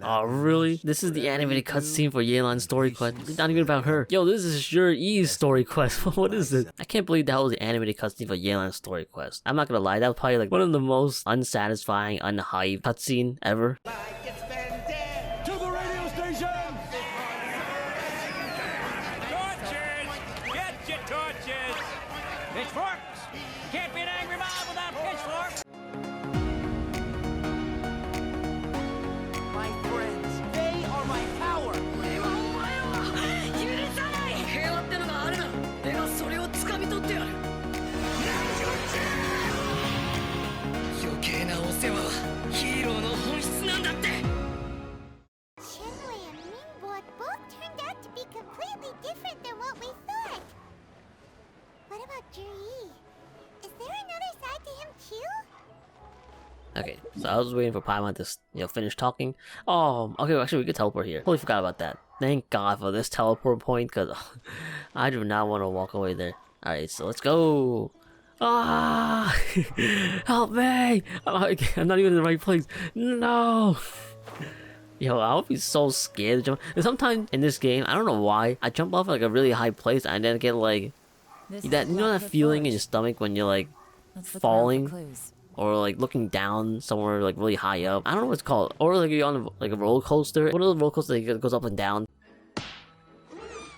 Oh, really? This is the animated cutscene for Yelan's story quest. It's not even about her. Yo, this is ZHIYI'S story quest. What is this? I can't believe that was the animated cutscene for Yelan's story quest. I'm not gonna lie, that was probably like one of the most unsatisfying, unhyped cutscene ever. To the radio station! Torches! Get your torches! Pitchforks! Can't be an angry mob without pitchforks! My friends, they are my power! Qianwei and Mingbo both turned out to be completely different than what we thought. What about Zhiyi? Is there another side to him too? Okay, so I was waiting for Paimon to, finish talking. Oh, okay, actually we could teleport here. Totally forgot about that. Thank God for this teleport point, because I do not want to walk away there. Alright, so let's go. Ah! Help me! I'm not even in the right place. No! Yo, I would be so scared to jump. And sometimes in this game, I don't know why, I jump off like a really high place and then get like that. You know that feeling in your stomach when you're like falling or like looking down somewhere like really high up. I don't know what it's called. Or like you're on like a roller coaster. One of those roller coasters that goes up and down.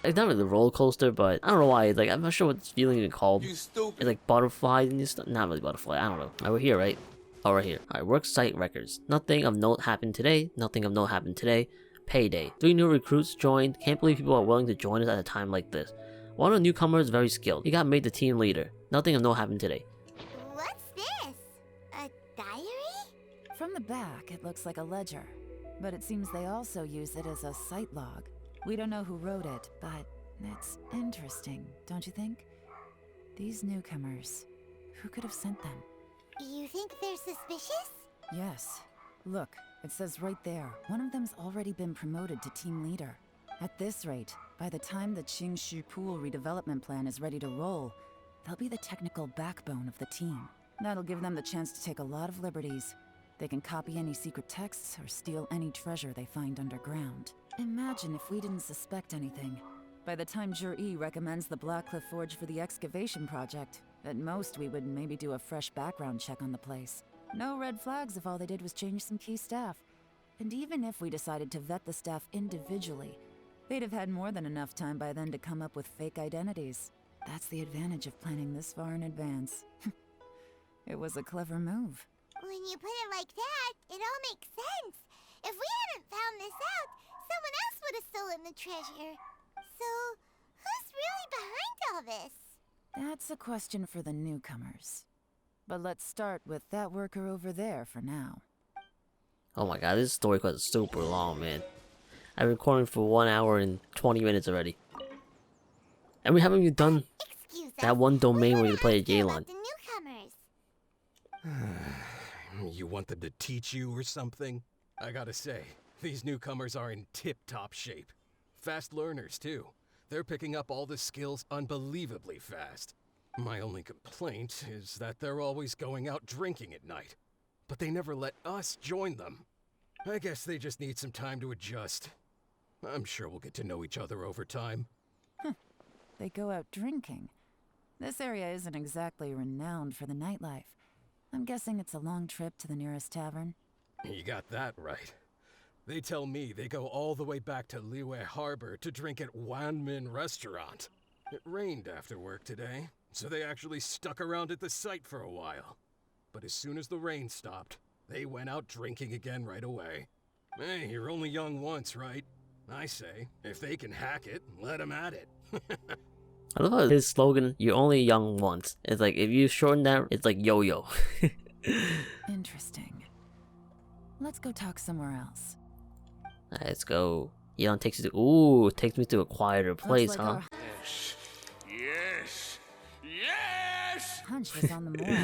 It's not really a roller coaster, but I don't know why. Like I'm not sure what this feeling is called. You stupid. It's like butterflies and stuff. Not really butterfly. I don't know. Alright, we're here, right? Oh, right here. Alright, work site records. Nothing of note happened today. Nothing of note happened today. Payday. 3 new recruits joined. Can't believe people are willing to join us at a time like this. One of the newcomers is very skilled. He got made the team leader. Nothing of note happened today. What's this? A diary? From the back, it looks like a ledger, but it seems they also use it as a site log. We don't know who wrote it, but it's interesting, don't you think? These newcomers, who could have sent them? You think they're suspicious? Yes. Look, it says right there, one of them's already been promoted to team leader. At this rate, by the time the Qingxu Pool redevelopment plan is ready to roll, they'll be the technical backbone of the team. That'll give them the chance to take a lot of liberties. They can copy any secret texts or steal any treasure they find underground. Imagine if we didn't suspect anything. By the time Zhiyi recommends the Blackcliff Forge for the excavation project, at most we would maybe do a fresh background check on the place. No red flags if all they did was change some key staff. And even if we decided to vet the staff individually, they'd have had more than enough time by then to come up with fake identities. That's the advantage of planning this far in advance. It was a clever move. When you put it like that, it all makes sense. If we hadn't found this out, someone else would have stolen the treasure. So, who's really behind all this? That's a question for the newcomers. But let's start with that worker over there for now. Oh my god, this story quest is super long, man. I've been recording for 1 hour and 20 minutes already. And we haven't even done Excuse that us, one domain we where you play wanna ask you Yelan. about the newcomers. You want them to teach you or something? I gotta say, these newcomers are in tip-top shape. Fast learners, too. They're picking up all the skills unbelievably fast. My only complaint is that they're always going out drinking at night. But they never let us join them. I guess they just need some time to adjust. I'm sure we'll get to know each other over time. They go out drinking. This area isn't exactly renowned for the nightlife. I'm guessing it's a long trip to the nearest tavern. You got that right. They tell me they go all the way back to Liyue Harbor to drink at Wanmin Restaurant. It rained after work today, so they actually stuck around at the site for a while. But as soon as the rain stopped, they went out drinking again right away. Hey, you're only young once, right? I say, if they can hack it, let them at it. I love how his slogan, "You're only young once." It's like, if you shorten that, it's like yo-yo. Interesting. Let's go talk somewhere else. Alright, let's go. Yelan takes you to, ooh, takes me to a quieter place, like huh? our Yes! Yes! hunch was on the moor.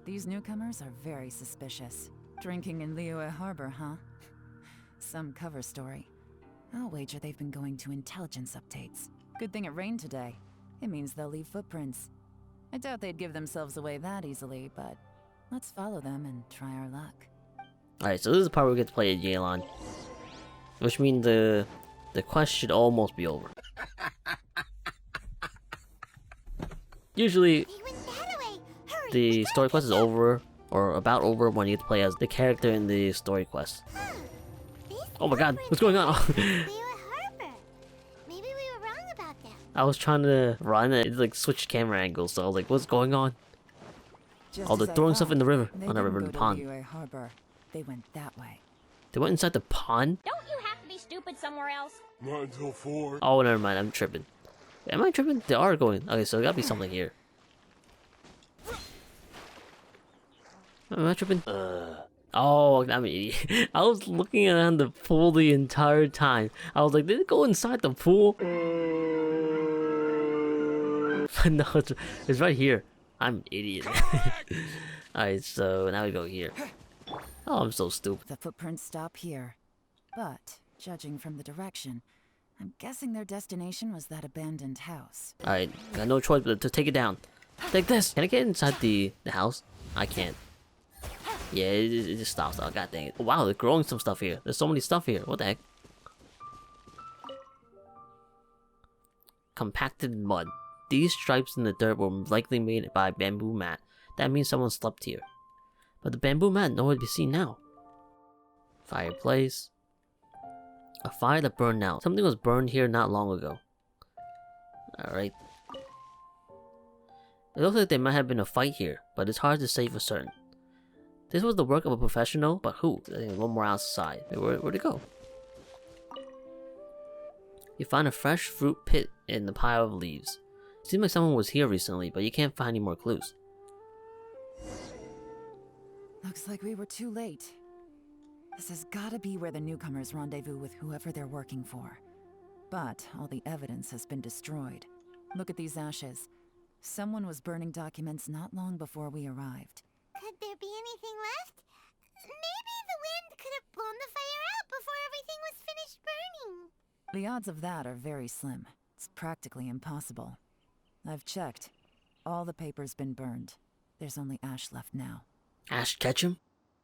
These newcomers are very suspicious. Drinking in Liyue Harbor, huh? Some cover story. I'll wager they've been going to intelligence updates. Good thing it rained today. It means they'll leave footprints. I doubt they'd give themselves away that easily, but let's follow them and try our luck. Alright, so this is the part where we get to play as Yelan. which means the quest should almost be over. Usually, They went that way. Hurry, the we story gotta quest is catch up. over, or about over, when you get to play as the character in the story quest. Huh. This Oh my god, harbor what's going on? Liyue Harbor. Maybe we were wrong about that. I was trying to run and it like switched camera angles, so I was like, what's going on? Just Oh, as they're I throwing stuff thought, in the river. they Oh, not river, didn't the go to pond. Liyue Harbor. They went that way. They went inside the pond? Don't you have to be stupid somewhere else? Not until 4. Oh, never mind, I'm tripping. Am I tripping? They are going. Okay, so there gotta be something here. Am I tripping? Oh, I'm an idiot. I was looking around the pool the entire time. I was like, did it go inside the pool? But no, it's right here. I'm an idiot. Alright, so now we go here. Oh, I'm so stupid. The footprints stop here. But, judging from the direction, I'm guessing their destination was that abandoned house. Alright, got no choice but to take it down. Take this! Can I get inside the house? I can't. Yeah, it just stops. Oh, god dang it. Wow, they're growing some stuff here. There's so many stuff here. What the heck? Compacted mud. These stripes in the dirt were likely made by a bamboo mat. That means someone slept here. But the bamboo mat nowhere to be seen now. Fireplace. A fire that burned out. Something was burned here not long ago. Alright. It looks like there might have been a fight here, but it's hard to say for certain. This was the work of a professional, but who? There's one more outside. Where'd it go? You find a fresh fruit pit in the pile of leaves. Seems like someone was here recently, but you can't find any more clues. Looks like we were too late. This has gotta be where the newcomers rendezvous with whoever they're working for. But all the evidence has been destroyed. Look at these ashes. Someone was burning documents not long before we arrived. Could there be anything left? Maybe the wind could have blown the fire out before everything was finished burning. The odds of that are very slim. It's practically impossible. I've checked. All the paper's been burned. There's only ash left now. Ash Ketchum?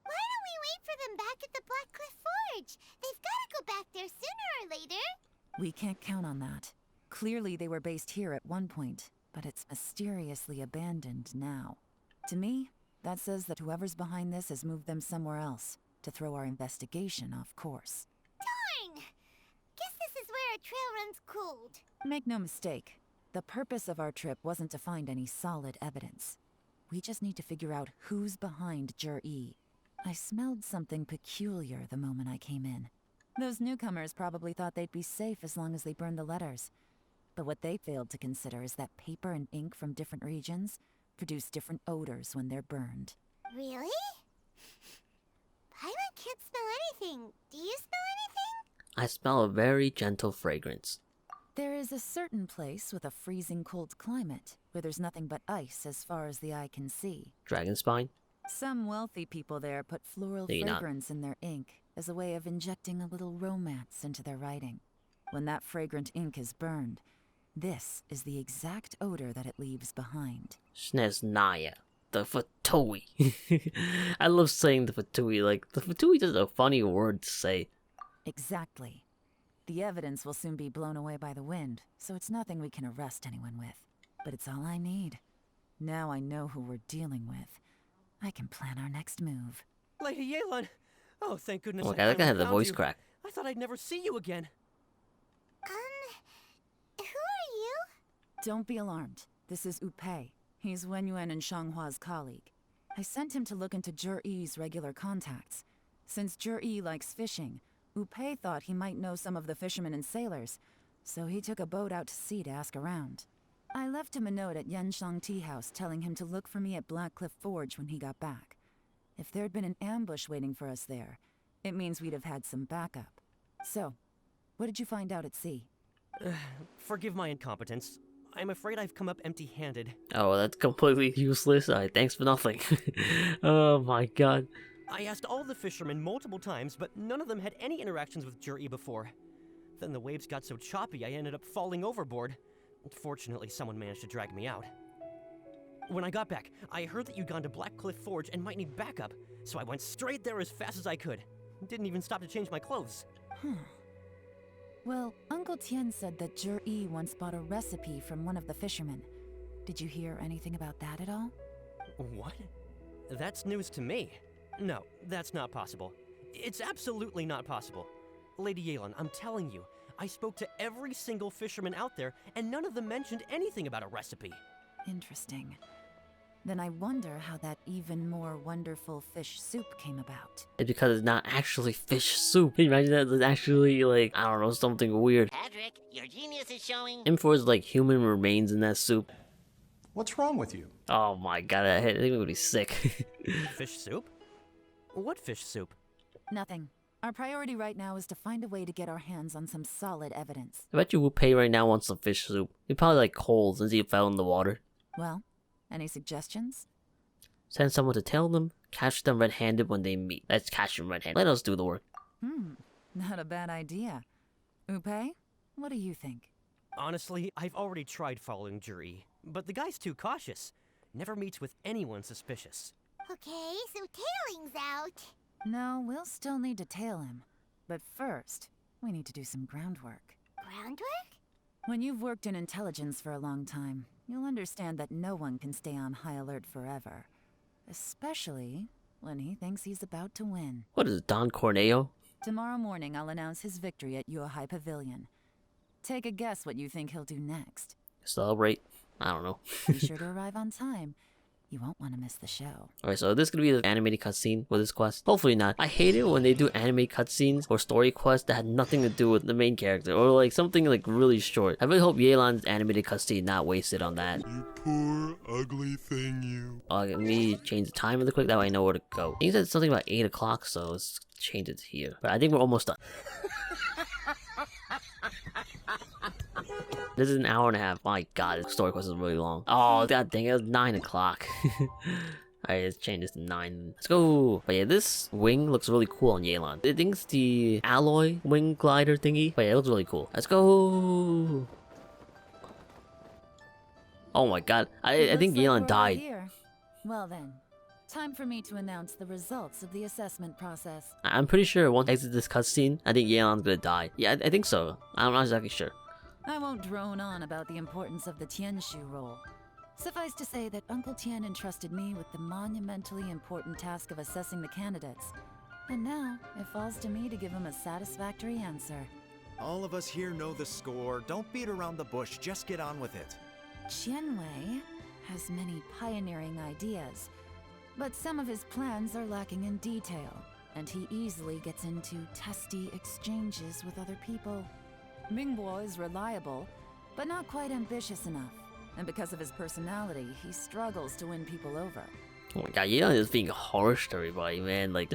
Why don't we wait for them back at the Blackcliff Forge? They've got to go back there sooner or later. We can't count on that. Clearly they were based here at one point, but it's mysteriously abandoned now. To me, that says that whoever's behind this has moved them somewhere else, to throw our investigation off course. Darn! Guess this is where our trail runs cold. Make no mistake, the purpose of our trip wasn't to find any solid evidence. We just need to figure out who's behind Zhiyi. I smelled something peculiar the moment I came in. Those newcomers probably thought they'd be safe as long as they burned the letters. But what they failed to consider is that paper and ink from different regions produce different odors when they're burned. Really? Paimon can't smell anything. Do you smell anything? I smell a very gentle fragrance. There is a certain place with a freezing cold climate, where there's nothing but ice as far as the eye can see. Dragon spine? Some wealthy people there put floral Maybe not. fragrance in their ink as a way of injecting a little romance into their writing. When that fragrant ink is burned, this is the exact odor that it leaves behind. Sneznaya. The Fatui. I love saying the Fatui. Like, the Fatui is a funny word to say. Exactly. The evidence will soon be blown away by the wind, so it's nothing we can arrest anyone with. But it's all I need. Now I know who we're dealing with. I can plan our next move. Lady Yelan! Oh, thank goodness Oh my I god, that guy finally had the found voice you. crack. I thought I'd never see you again. Who are you? Don't be alarmed. This is Wupei. He's Wenyuan and Shanghua's colleague. I sent him to look into Zhiyi's regular contacts. Since Zhiyi likes fishing, Wupei thought he might know some of the fishermen and sailors, so he took a boat out to sea to ask around. I left him a note at Yanshang teahouse telling him to look for me at Blackcliff Forge when he got back. If there'd been an ambush waiting for us there, it means we'd have had some backup. So, what did you find out at sea? Forgive my incompetence. I'm afraid I've come up empty-handed. Oh, well, that's completely useless. Alright, thanks for nothing. Oh my god. I asked all the fishermen multiple times, but none of them had any interactions with Zhiyi before. Then the waves got so choppy I ended up falling overboard. Fortunately, someone managed to drag me out. When I got back, I heard that you'd gone to Blackcliff Forge and might need backup, so I went straight there as fast as I could. Didn't even stop to change my clothes. Well, Uncle Tian said that Zhiyi once bought a recipe from one of the fishermen. Did you hear anything about that at all? What? That's news to me. No, that's not possible. It's absolutely not possible. Lady Yelan, I'm telling you, I spoke to every single fisherman out there, and none of them mentioned anything about a recipe. Interesting. Then I wonder how that even more wonderful fish soup came about. It's because it's not actually fish soup. Can you imagine that? It's actually like, I don't know, something weird. Patrick, your genius is showing. M4 is like human remains in that soup. What's wrong with you? Oh my god, I think it would be sick. Fish soup? What fish soup? Nothing. Our priority right now is to find a way to get our hands on some solid evidence. I bet you Wupei right now wants some fish soup. He probably like cold since he fell in the water. Well, any suggestions? Send someone to tell them, catch them red-handed when they meet. Let's catch them red-handed. Let us do the work. Not a bad idea. Wupei, what do you think? Honestly, I've already tried following Zhiyi, but the guy's too cautious. Never meets with anyone suspicious. Okay, so tailing's out. No, we'll still need to tail him. But first, we need to do some groundwork. Groundwork? When you've worked in intelligence for a long time, you'll understand that no one can stay on high alert forever. Especially when he thinks he's about to win. What is it, Don Corneo? Tomorrow morning, I'll announce his victory at Yuehai Pavilion. Take a guess what you think he'll do next. Celebrate? I don't know. Be sure to arrive on time. You won't want to miss the show. Alright, so this is gonna be the animated cutscene with this quest. Hopefully not. I hate it when they do anime cutscenes or story quests that had nothing to do with the main character, or like something like really short. I really hope Yelan's animated cutscene not wasted on that. You poor, ugly thing, you. Let me change the time really quick, that way I know where to go. He said something about 8 o'clock, so let's change it here. But I think we're almost done. This is an hour and a half. My god, this story quest is really long. Oh, god dang it, it was 9 o'clock. Alright, let's change this to 9. Let's go! But yeah, this wing looks really cool on Yelan. I think it's the alloy wing glider thingy. But yeah, it looks really cool. Let's go! Oh my god, I think Yelan died. Here. Well then, time for me to announce the results of the assessment process. I'm pretty sure once I exit this cutscene, I think Yelan's gonna die. Yeah, I think so. I'm not exactly sure. I won't drone on about the importance of the Tianshu role. Suffice to say that Uncle Tian entrusted me with the monumentally important task of assessing the candidates. And now, it falls to me to give him a satisfactory answer. All of us here know the score. Don't beat around the bush, just get on with it. Qianwei has many pioneering ideas, but some of his plans are lacking in detail, and he easily gets into testy exchanges with other people. Mingbo is reliable, but not quite ambitious enough. And because of his personality, he struggles to win people over. Oh my god, Yelan is being harsh to everybody, man. Like,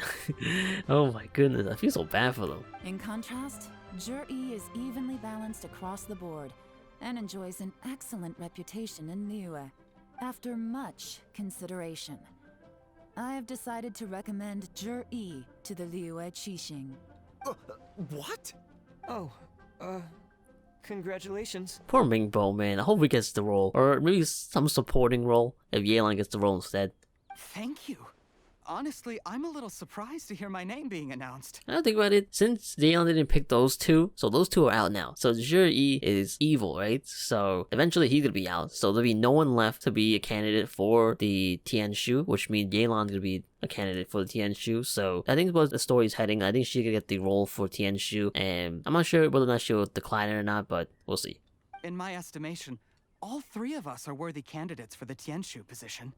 oh my goodness, I feel so bad for them. In contrast, Zhiyi is evenly balanced across the board, and enjoys an excellent reputation in Liyue. After much consideration, I have decided to recommend Zhiyi to the Liyue Qixing. What? Oh. Congratulations. Poor Mingbo, man. I hope he gets the role. Or maybe some supporting role if Yelan gets the role instead. Thank you. Honestly, I'm a little surprised to hear my name being announced. I don't think about it. Since Yelan didn't pick those two, so those two are out now. So Zhiyi is evil, right? So eventually he's gonna be out. So there'll be no one left to be a candidate for the Tianshu, which means Yelan's gonna be a candidate for the Tianshu. So I think what the story's heading, I think she could get the role for Tianshu, and I'm not sure whether or not she'll decline it or not, but we'll see. In my estimation, all three of us are worthy candidates for the Tianshu position.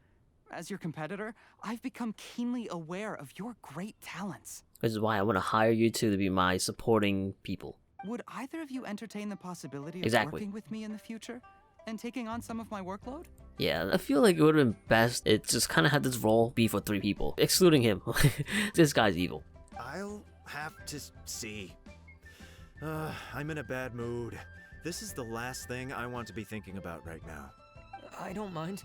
As your competitor, I've become keenly aware of your great talents. Which is why I want to hire you two to be my supporting people. Would either of you entertain the possibility of working with me in the future? And taking on some of my workload? Yeah, I feel like it would have been best it just kind of had this role be for 3 people, excluding him. This guy's evil. I'll have to see. I'm in a bad mood. This is the last thing I want to be thinking about right now. I don't mind.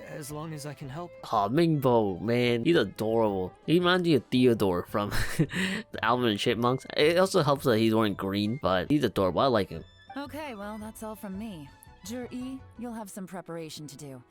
As long as I can help. Oh, Mingbo, man, he's adorable. He reminds me of Theodore from the Alvin and Chipmunks. It also helps that he's wearing green, but he's adorable. I like him. Okay, well, that's all from me. Zhiyi, you'll have some preparation to do.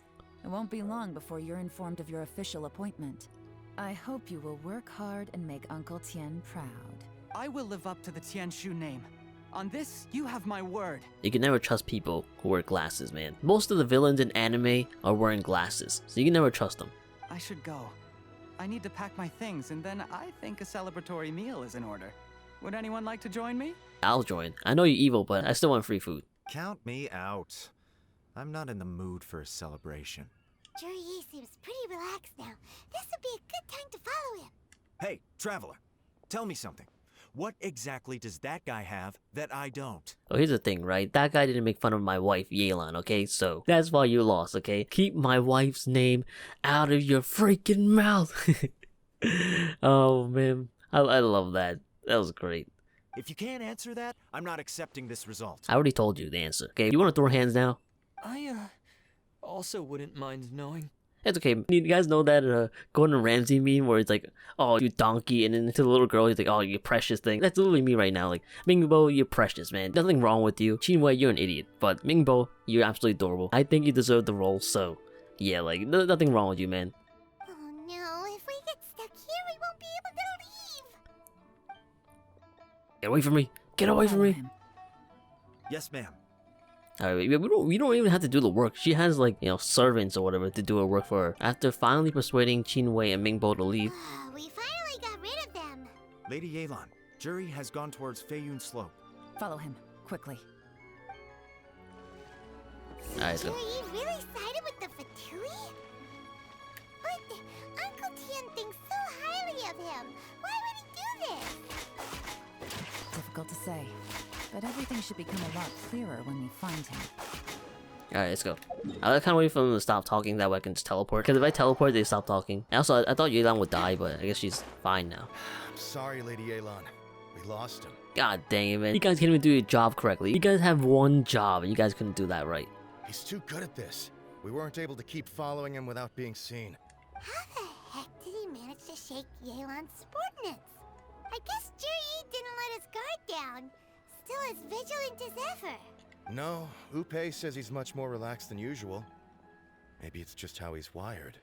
It won't be long before you're informed of your official appointment. I hope you will work hard and make Uncle Tian proud. I will live up to the Tianshu name. On this, you have my word. You can never trust people who wear glasses, man. Most of the villains in anime are wearing glasses, so you can never trust them. I should go. I need to pack my things, and then I think a celebratory meal is in order. Would anyone like to join me? I'll join. I know you're evil, but I still want free food. Count me out. I'm not in the mood for a celebration. Zhiyi seems pretty relaxed now. This would be a good time to follow him. Hey, traveler, tell me something. What exactly does that guy have that I don't? Oh, here's the thing, right? That guy didn't make fun of my wife, Yelan, okay? So, that's why you lost, okay? Keep my wife's name out of your freaking mouth. Oh, man. I love that. That was great. If you can't answer that, I'm not accepting this result. I already told you the answer, okay? You want to throw hands now? I, also wouldn't mind knowing. It's okay. You guys know that Gordon Ramsay meme where it's like, oh, you donkey, and then to the little girl, he's like, oh, you precious thing. That's literally me right now. Like, Mingbo, you're precious, man. Nothing wrong with you. Qianwei, you're an idiot. But Mingbo, you're absolutely adorable. I think you deserve the role, so yeah, like, nothing wrong with you, man. Oh no, if we get stuck here, we won't be able to leave. Get away from me. Get away from me. Yes, ma'am. Alright, we don't even have to do the work. She has, like, you know, servants or whatever to do her work for her. After finally persuading Qianwei and Mingbo to leave. We finally got rid of them. Lady Yelan, Zhiyi has gone towards Feiyun Slope. Follow him, quickly. Alright, let's go. Zhiyi really sided with the Fatui? But Uncle Tian thinks so highly of him. Why would he do this? Difficult to say, but everything should become a lot clearer when we find him. Alright, let's go. I kind of wait for them to stop talking, that way I can just teleport. Because if I teleport, they stop talking. And also, I thought Yelan would die, but I guess she's fine now. I'm sorry, Lady Yelan. We lost him. God dang it, man. You guys can't even do your job correctly. You guys have one job, and you guys couldn't do that right. He's too good at this. We weren't able to keep following him without being seen. How the heck did he manage to shake Yelan's subordinates? I guess Zhiyi didn't let his guard down. Still as vigilant as ever. No, Wupei says he's much more relaxed than usual. Maybe it's just how he's wired.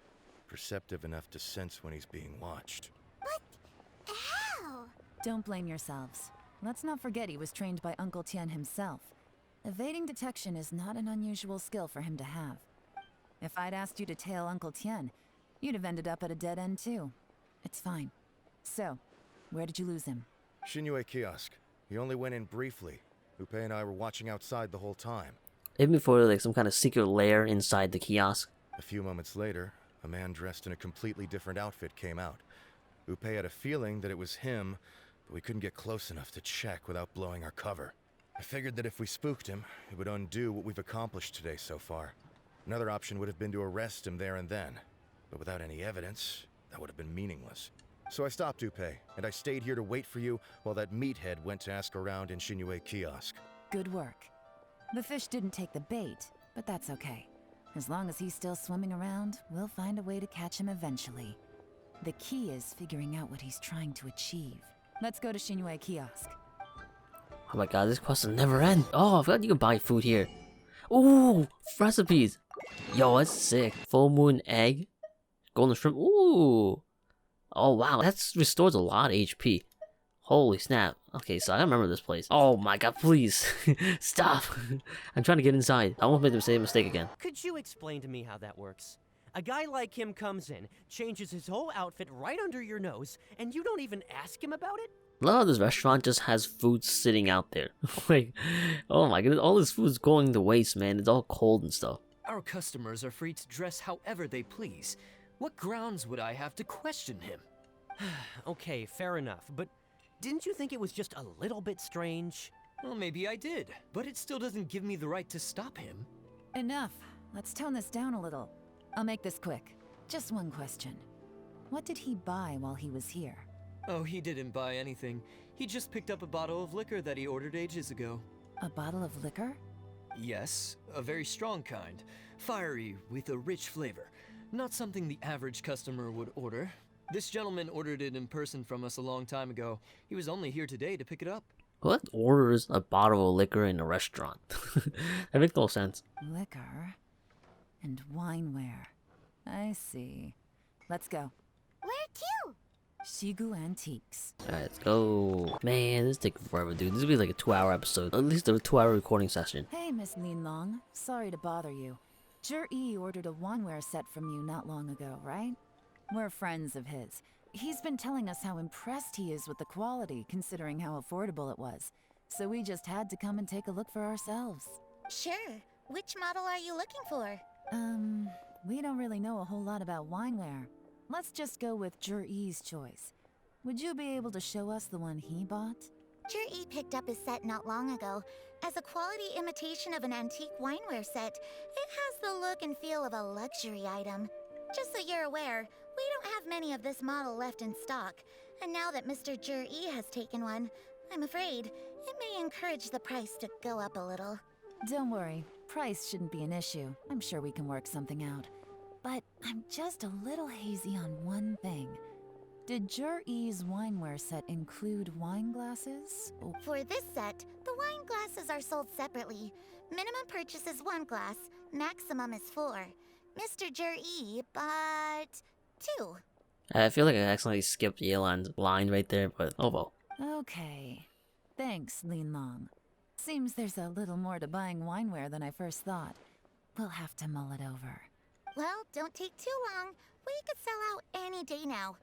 Perceptive enough to sense when he's being watched. But how? Don't blame yourselves. Let's not forget he was trained by Uncle Tian himself. Evading detection is not an unusual skill for him to have. If I'd asked you to tail Uncle Tian, you'd have ended up at a dead end too. It's fine. So, where did you lose him? Xinyue Kiosk. He only went in briefly. Wupei and I were watching outside the whole time. Even before, like, some kind of secret lair inside the kiosk. A few moments later, a man dressed in a completely different outfit came out. Wupei had a feeling that it was him, but we couldn't get close enough to check without blowing our cover. I figured that if we spooked him, it would undo what we've accomplished today so far. Another option would have been to arrest him there and then, but without any evidence, that would have been meaningless. So I stopped Wupei, and I stayed here to wait for you while that meathead went to ask around in Xinyue Kiosk. Good work. The fish didn't take the bait, but that's okay. As long as he's still swimming around, we'll find a way to catch him eventually. The key is figuring out what he's trying to achieve. Let's go to Xinyue Kiosk. Oh my god, this quest will never end. Oh, I forgot you can buy food here. Ooh, recipes. Yo, that's sick. Full moon egg. Golden shrimp. Ooh. Oh wow, that restores a lot of HP. Holy snap. Okay, so I remember this place. Oh my god, please. Stop. I'm trying to get inside. I won't make the same mistake again. Could you explain to me how that works? A guy like him comes in, changes his whole outfit right under your nose, and you don't even ask him about it? A lot of this restaurant just has food sitting out there. Like, oh my goodness, all this food's going to waste, man. It's all cold and stuff. Our customers are free to dress however they please. What grounds would I have to question him? Okay, fair enough, but didn't you think it was just a little bit strange? Well, maybe I did, but it still doesn't give me the right to stop him. Enough. Let's tone this down a little. I'll make this quick. Just one question. What did he buy while he was here? Oh, he didn't buy anything. He just picked up a bottle of liquor that he ordered ages ago. A bottle of liquor? Yes, a very strong kind. Fiery, with a rich flavor. Not something the average customer would order. This gentleman ordered it in person from us a long time ago. He was only here today to pick it up. What orders a bottle of liquor in a restaurant? That makes no sense. Liquor and wineware. I see. Let's go. Where to? Shigu Antiques. Alright, let's go. Man, this is taking forever, dude. This will be like a 2-hour episode. At least a 2-hour recording session. Hey, Miss Linglang. Sorry to bother you. Zhiyi ordered a wineware set from you not long ago, right? We're friends of his. He's been telling us how impressed he is with the quality, considering how affordable it was. So we just had to come and take a look for ourselves. Sure. Which model are you looking for? We don't really know a whole lot about wineware. Let's just go with Zhiyi's choice. Would you be able to show us the one he bought? Zhiyi picked up his set not long ago. As a quality imitation of an antique wineware set, it has the look and feel of a luxury item. Just so you're aware, we don't have many of this model left in stock. And now that Mr. Zhiyi has taken one, I'm afraid it may encourage the price to go up a little. Don't worry, price shouldn't be an issue. I'm sure we can work something out. But I'm just a little hazy on one thing. Did Zhiyi's wineware set include wine glasses? For this set, the wine glasses are sold separately. Minimum purchase is 1 glass, maximum is 4. Mr. Zhiyi bought 2. I feel like I accidentally skipped Yelan's line right there, but oh well. Okay. Thanks, Linglang. Seems there's a little more to buying wineware than I first thought. We'll have to mull it over. Well, don't take too long. We could sell out any day now.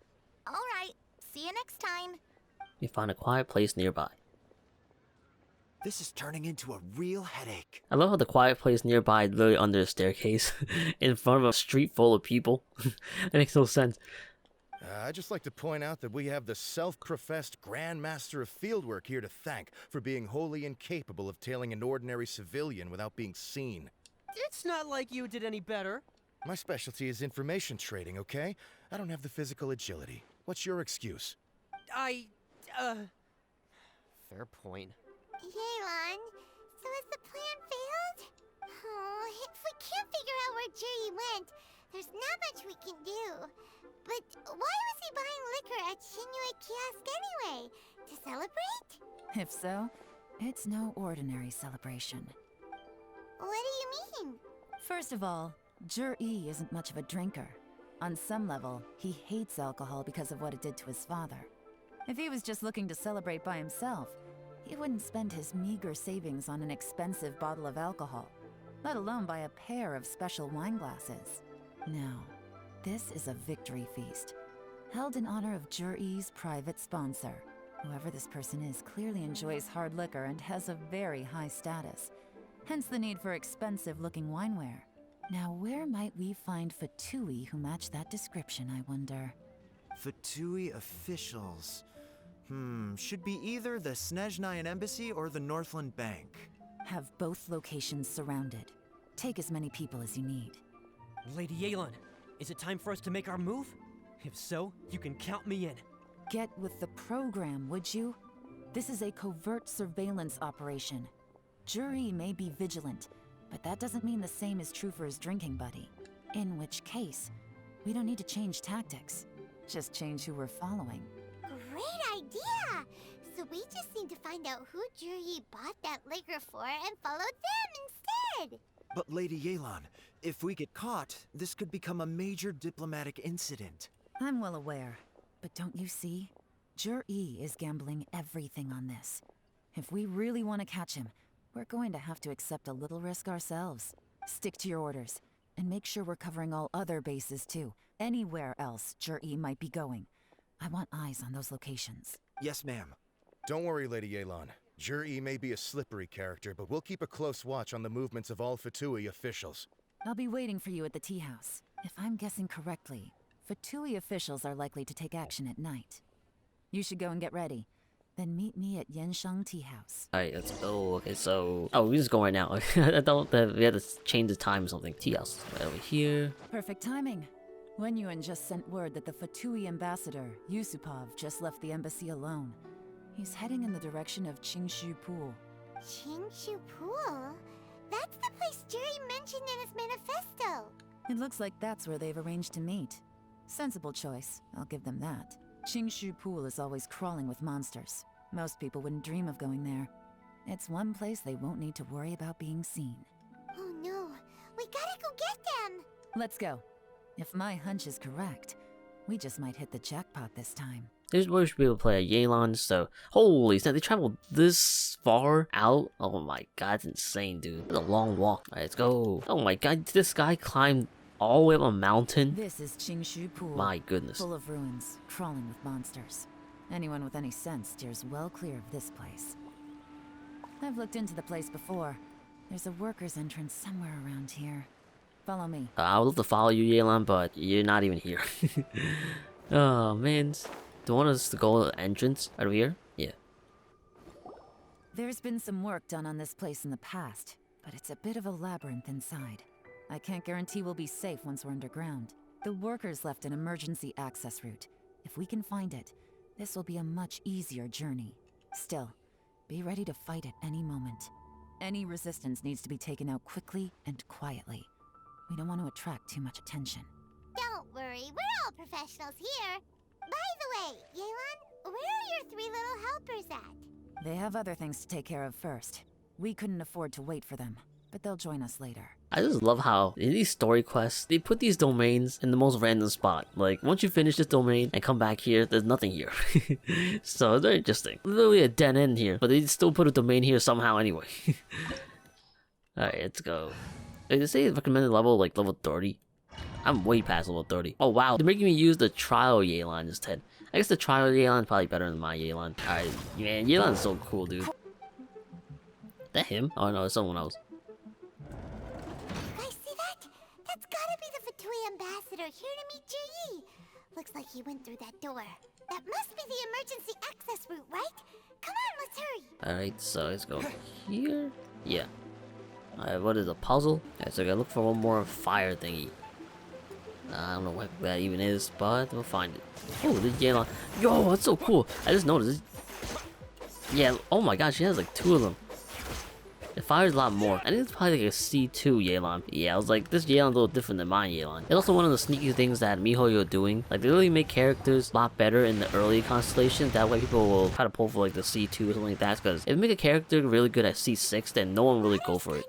Alright, see you next time. You find a quiet place nearby. This is turning into a real headache. I love how the quiet place nearby is literally under a staircase in front of a street full of people. That makes no sense. I'd just like to point out that we have the self-professed Grand Master of Fieldwork here to thank for being wholly incapable of tailing an ordinary civilian without being seen. It's not like you did any better. My specialty is information trading, okay? I don't have the physical agility. What's your excuse? Fair point. Yelan, so has the plan failed? Oh, if we can't figure out where Zhiyi went, there's not much we can do. But why was he buying liquor at Xinyue Kiosk anyway? To celebrate? If so, it's no ordinary celebration. What do you mean? First of all, Zhiyi isn't much of a drinker. On some level, he hates alcohol because of what it did to his father. If he was just looking to celebrate by himself, he wouldn't spend his meager savings on an expensive bottle of alcohol, let alone buy a pair of special wine glasses. No, this is a victory feast, held in honor of Zhiyi's private sponsor. Whoever this person is clearly enjoys hard liquor and has a very high status, hence the need for expensive-looking wineware. Now, where might we find Fatui who match that description, I wonder? Fatui officials. Should be either the Snezhnayan Embassy or the Northland Bank. Have both locations surrounded. Take as many people as you need. Lady Yelan, is it time for us to make our move? If so, you can count me in. Get with the program, would you? This is a covert surveillance operation. Zhiyi may be vigilant, but that doesn't mean the same is true for his drinking buddy. In which case, we don't need to change tactics. Just change who we're following. Great idea! So we just need to find out who Zhiyi bought that liquor for and follow them instead! But Lady Yelan, if we get caught, this could become a major diplomatic incident. I'm well aware, but don't you see? Zhiyi is gambling everything on this. If we really want to catch him, we're going to have to accept a little risk ourselves. Stick to your orders, and make sure we're covering all other bases too. Anywhere else Zhiyi might be going. I want eyes on those locations. Yes, ma'am. Don't worry, Lady Yelan. Zhiyi may be a slippery character, but we'll keep a close watch on the movements of all Fatui officials. I'll be waiting for you at the teahouse. If I'm guessing correctly, Fatui officials are likely to take action at night. You should go and get ready. Then meet me at Yansheng Teahouse. Alright, let's go. Okay, so... Oh, we just go right now. I thought that we had to change the time or something. Teahouse. Right over here. Perfect timing. Wenyuan just sent word that the Fatui ambassador, Yusupov, just left the embassy alone. He's heading in the direction of Qingxu Pool. Qingxu Pool? That's the place Zhiyi mentioned in his manifesto! It looks like that's where they've arranged to meet. Sensible choice, I'll give them that. Qingxu Pool is always crawling with monsters. Most people wouldn't dream of going there. It's one place they won't need to worry about being seen. Oh no, we gotta go get them! Let's go. If my hunch is correct, we just might hit the jackpot this time. This is where we should be able to play a Yelan, so holy snap, they traveled this far out? Oh my god, it's insane, dude. It's a long walk. Alright, let's go. Oh my god, this guy climbed all the way up a mountain? This is Qingxu Pool. My goodness. Full of ruins, crawling with monsters. Anyone with any sense steers well clear of this place. I've looked into the place before. There's a worker's entrance somewhere around here. Follow me. I would love to follow you, Yelan, but you're not even here. Oh man. Do you want us to go to the entrance right over here? Yeah. There's been some work done on this place in the past, but it's a bit of a labyrinth inside. I can't guarantee we'll be safe once we're underground. The workers left an emergency access route. If we can find it, this will be a much easier journey. Still, be ready to fight at any moment. Any resistance needs to be taken out quickly and quietly. We don't want to attract too much attention. Don't worry, we're all professionals here. By the way, Yelan, where are your 3 little helpers at? They have other things to take care of first. We couldn't afford to wait for them, but they'll join us later. I just love how in these story quests, they put these domains in the most random spot. Like, once you finish this domain and come back here, there's nothing here. So it's very interesting. Literally a dead end here, but they still put a domain here somehow anyway. Alright, let's go. Did they say recommended level, like level 30? I'm way past level 30. Oh wow, they're making me use the trial Yelan instead. I guess the trial Yelan is probably better than my Yelan. Alright, man, Yelan's so cool, dude. Is that him? Oh no, it's someone else. I see that? That's gotta be the Fatui ambassador here to meet Zhiyi. Looks like he went through that door. That must be the emergency access route, right? Come on, let's hurry. Alright, so let's go here. Yeah. Alright, what is a puzzle? Alright, so I gotta look for one more fire thingy. I don't know what that even is, but we'll find it. Oh, this Yelan. Yo, that's so cool. I just noticed it. Yeah, oh my gosh, she has like 2 of them. It fires a lot more. I think it's probably like a C2 Yelan. Yeah, I was like, this Yelan's a little different than my Yelan. It's also one of the sneaky things that MiHoYo are doing. Like, they really make characters a lot better in the early constellations. That way people will try to pull for like the C2 or something like that. Because if you make a character really good at C6, then no one really go for it.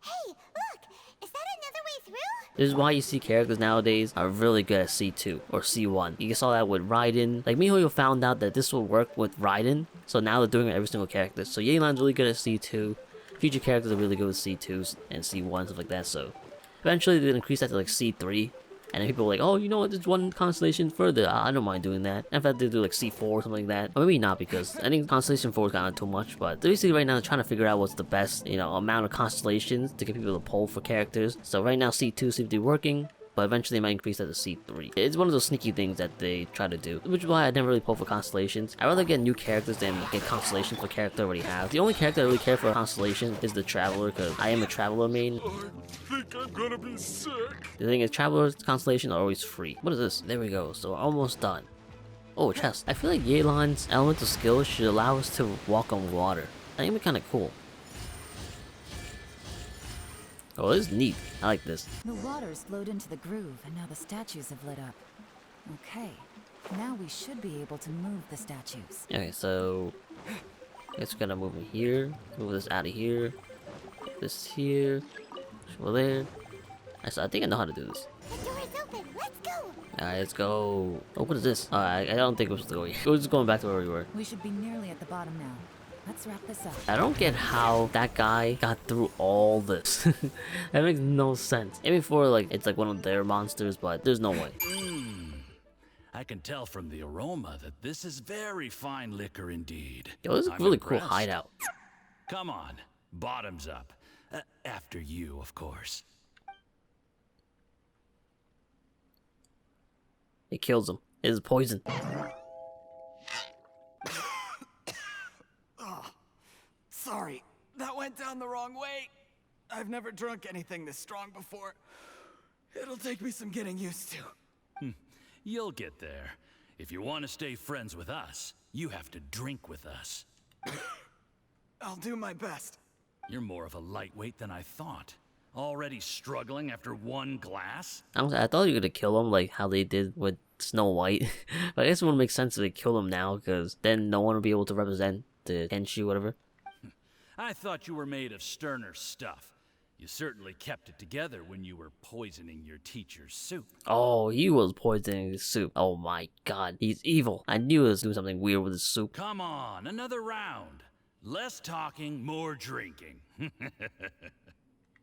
Hey, look! Is that another way through? This is why you see characters nowadays are really good at C2 or C1. You saw that with Raiden. Like, MiHoYo found out that this will work with Raiden, so now they're doing it with every single character. So Yelan's really good at C2. Future characters are really good with C2s and C1s, stuff like that, so eventually they'll increase that to like C3. And then people are like, oh, you know what, there's one constellation further. I don't mind doing that. In fact, they do like C4 or something like that. Or maybe not, because I think Constellation 4 is kind of too much. But basically right now they're trying to figure out what's the best, you know, amount of constellations to get people to pull for characters. So right now C2 seems to be working, but eventually they might increase that to C3. It's one of those sneaky things that they try to do, which is why I never really pull for constellations. I'd rather get new characters than get constellations for character I already have. The only character I really care for a constellation is the Traveler, because I am a Traveler main. I think I'm gonna be sick. The thing is, Traveler's constellations are always free. What is this? There we go, so we're almost done. Oh, a chest. I feel like Yelan's elemental skills should allow us to walk on water. I think it'd be kind of cool. Oh, this is neat. I like this. The water's flowed into the groove, and now the statues have lit up. Okay, now we should be able to move the statues. Okay, so it's gonna move in here. Move this out of here. This here. Over there. I think I know how to do this. The door is open. Let's go. Alright, let's go. Oh, what is this? I don't think we're supposed to go here. We're just going back to where we were. We should be nearly at the bottom now. Let's wrap this up. I don't get how that guy got through all this. That makes no sense. Maybe for like it's like one of their monsters, but there's no way. I can tell from the aroma that this is very fine liquor indeed. Yo, this is a really cool hideout. Come on, bottoms up. After you, of course. It kills him. It is poison. Sorry, that went down the wrong way. I've never drunk anything this strong before. It'll take me some getting used to. You'll get there. If you want to stay friends with us, you have to drink with us. I'll do my best. You're more of a lightweight than I thought. Already struggling after 1 glass? I thought you were gonna kill him like how they did with Snow White. But I guess it wouldn't make sense if they kill him now, because then no one would be able to represent the Qingxu, whatever. I thought you were made of sterner stuff. You certainly kept it together when you were poisoning your teacher's soup. Oh, he was poisoning his soup. Oh my god, he's evil. I knew he was doing something weird with his soup. Come on, another round. Less talking, more drinking.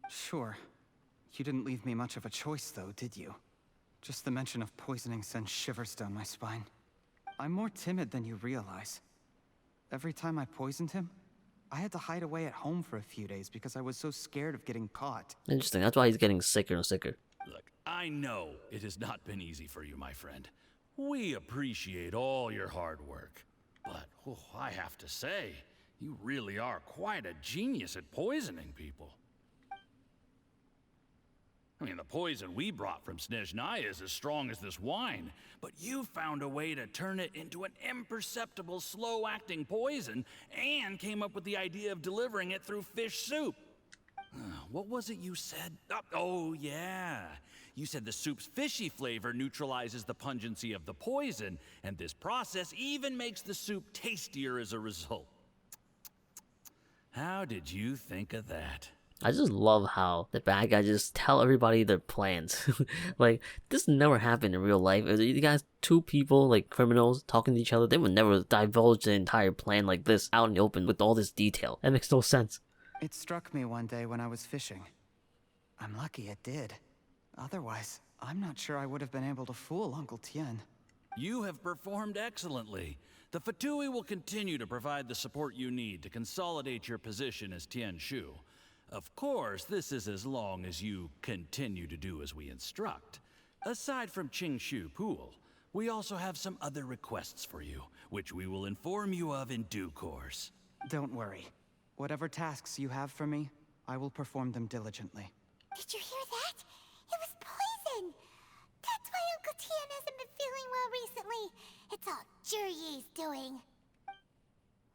Sure. You didn't leave me much of a choice, though, did you? Just the mention of poisoning sends shivers down my spine. I'm more timid than you realize. Every time I poisoned him, I had to hide away at home for a few days because I was so scared of getting caught. Interesting, that's why he's getting sicker and sicker. Look, I know it has not been easy for you, my friend. We appreciate all your hard work. But I have to say, you really are quite a genius at poisoning people. I mean, the poison we brought from Snezhnaya is as strong as this wine, but you found a way to turn it into an imperceptible, slow-acting poison and came up with the idea of delivering it through fish soup. What was it you said? Oh, yeah. You said the soup's fishy flavor neutralizes the pungency of the poison, and this process even makes the soup tastier as a result. How did you think of that? I just love how the bad guys just tell everybody their plans. Like, this never happened in real life. If you guys, two people, like criminals, talking to each other, they would never divulge the entire plan like this out in the open with all this detail. That makes no sense. It struck me one day when I was fishing. I'm lucky it did. Otherwise, I'm not sure I would have been able to fool Uncle Tian. You have performed excellently. The Fatui will continue to provide the support you need to consolidate your position as Tianshu. Of course, this is as long as you continue to do as we instruct. Aside from Qingxu Pool, we also have some other requests for you, which we will inform you of in due course. Don't worry. Whatever tasks you have for me, I will perform them diligently. Did you hear that? It was poison! That's why Uncle Tian hasn't been feeling well recently. It's all Zhiyi's doing.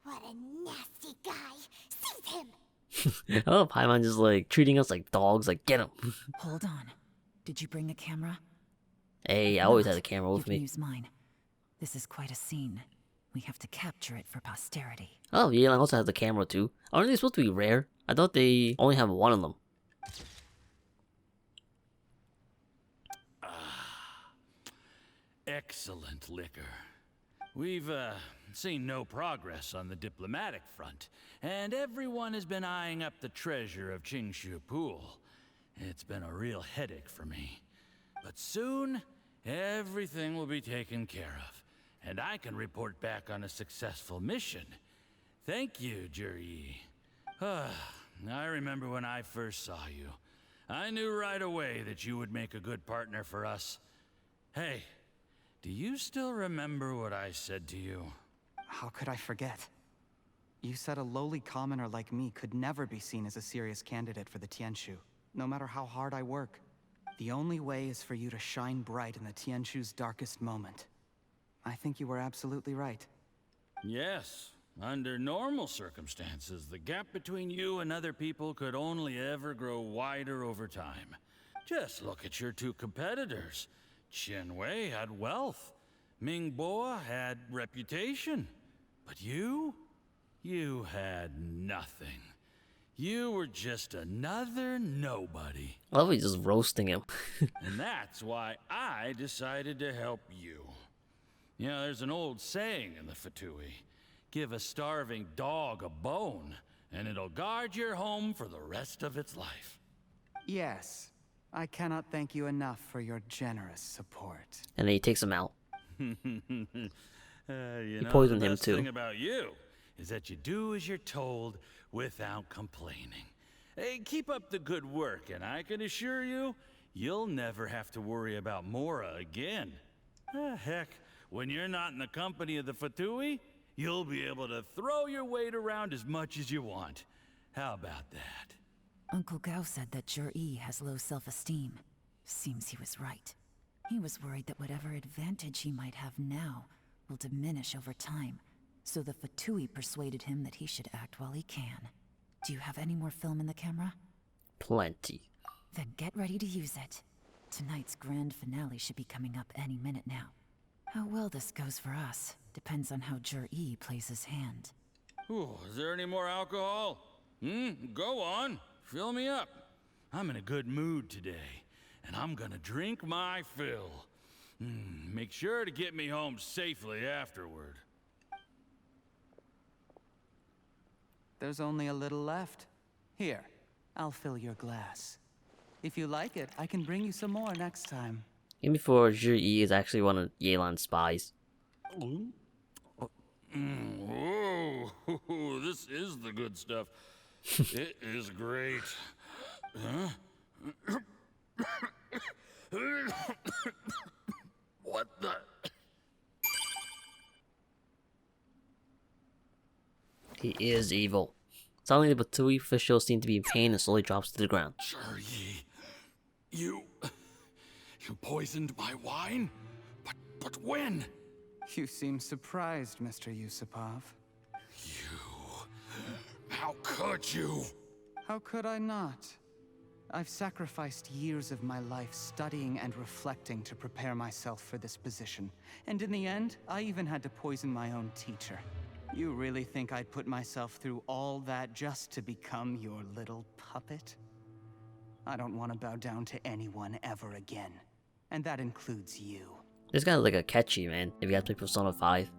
What a nasty guy! Seize him! Oh, Paimon just like treating us like dogs, like get him. Hold on. Did you bring a camera? Hey, I always had a camera with you me. can use mine. This is quite a scene. We have to capture it for posterity. Oh, Yelan also has the camera too. Aren't they supposed to be rare? I thought they only have one of them. Excellent liquor. We've seen no progress on the diplomatic front, and everyone has been eyeing up the treasure of Qingxu Pool. It's been a real headache for me. But soon, everything will be taken care of, and I can report back on a successful mission. Thank you, Zhiyi. I remember when I first saw you. I knew right away that you would make a good partner for us. Hey, do you still remember what I said to you? How could I forget? You said a lowly commoner like me could never be seen as a serious candidate for the Tianshu, no matter how hard I work. The only way is for you to shine bright in the Tianshu's darkest moment. I think you were absolutely right. Yes. Under normal circumstances, the gap between you and other people could only ever grow wider over time. Just look at your two competitors. Qianwei had wealth. Mingbo had reputation. But you had nothing. You were just another nobody. I love he's just roasting him. And that's why I decided to help you. You know, there's an old saying in the Fatui. Give a starving dog a bone, and it'll guard your home for the rest of its life. Yes. I cannot thank you enough for your generous support. And then he takes him out. He poisoned him the best too. thing about you is that you do as you're told without complaining. Hey, keep up the good work, and I can assure you, you'll never have to worry about Mora again. Heck, when you're not in the company of the Fatui, you'll be able to throw your weight around as much as you want. How about that? Uncle Gao said that Zhiyi has low self-esteem. Seems he was right. He was worried that whatever advantage he might have now will diminish over time, so the Fatui persuaded him that he should act while he can. Do you have any more film in the camera? Plenty. Then get ready to use it. Tonight's grand finale should be coming up any minute now. How well this goes for us depends on how Zhiyi plays his hand. Ooh, is there any more alcohol? Go on. Fill me up. I'm in a good mood today, and I'm gonna drink my fill. Make sure to get me home safely afterward. There's only a little left. Here, I'll fill your glass. If you like it, I can bring you some more next time. Even before Zhiyi is actually one of Yelan's spies. Whoa, this is the good stuff. It is great. Huh? What the? He is evil. Suddenly the Fatui official seems to be in pain and slowly drops to the ground. Zhiyi, you poisoned my wine? But when? You seem surprised, Mr. Yusupov. How could you? How could I not? I've sacrificed years of my life studying and reflecting to prepare myself for this position. And in the end, I even had to poison my own teacher. You really think I'd put myself through all that just to become your little puppet? I don't want to bow down to anyone ever again. And that includes you. This guy's like a catchy, man, if you have to play Persona 5.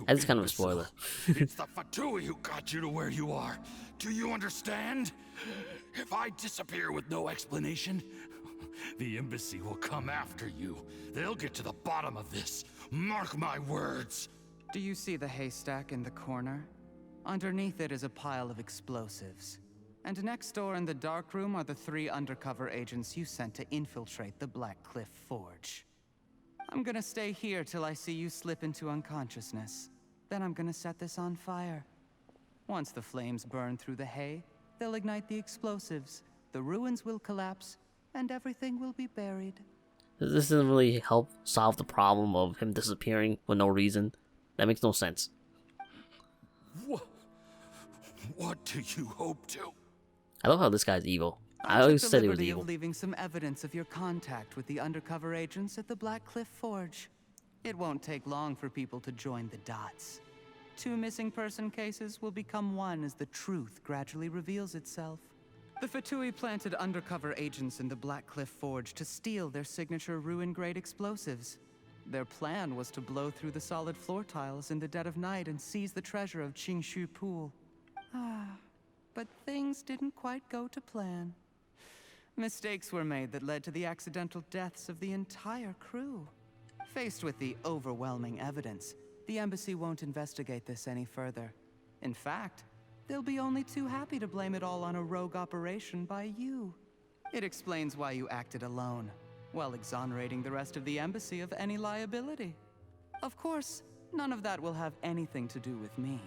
That's kind of a spoiler. It's the Fatui who got you to where you are. Do you understand? If I disappear with no explanation, the embassy will come after you. They'll get to the bottom of this. Mark my words. Do you see the haystack in the corner? Underneath it is a pile of explosives. And next door in the dark room are the 3 undercover agents you sent to infiltrate the Blackcliff Forge. I'm gonna stay here till I see you slip into unconsciousness. Then I'm gonna set this on fire. Once the flames burn through the hay, they'll ignite the explosives, the ruins will collapse, and everything will be buried. This doesn't really help solve the problem of him disappearing for no reason. That makes no sense. What do you hope to? I love how this guy's evil. I took always the said he was liberty evil. of leaving some evidence of your contact with the undercover agents at the Blackcliff Forge. It won't take long for people to join the dots. 2 missing person cases will become one as the truth gradually reveals itself. The Fatui planted undercover agents in the Blackcliff Forge to steal their signature ruin-grade explosives. Their plan was to blow through the solid floor tiles in the dead of night and seize the treasure of Qingxu Pool. But things didn't quite go to plan. Mistakes were made that led to the accidental deaths of the entire crew. Faced with the overwhelming evidence, the embassy won't investigate this any further. In fact, they'll be only too happy to blame it all on a rogue operation by you. It explains why you acted alone, while exonerating the rest of the embassy of any liability. Of course, none of that will have anything to do with me.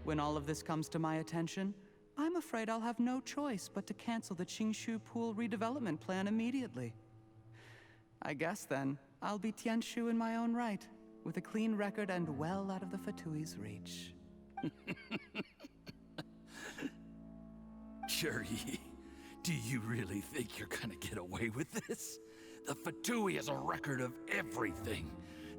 When all of this comes to my attention, I'm afraid I'll have no choice but to cancel the Qingxu Pool redevelopment plan immediately. I guess then, I'll be Tianshu in my own right, with a clean record and well out of the Fatui's reach. Zhiyi, do you really think you're gonna get away with this? The Fatui has a record of everything.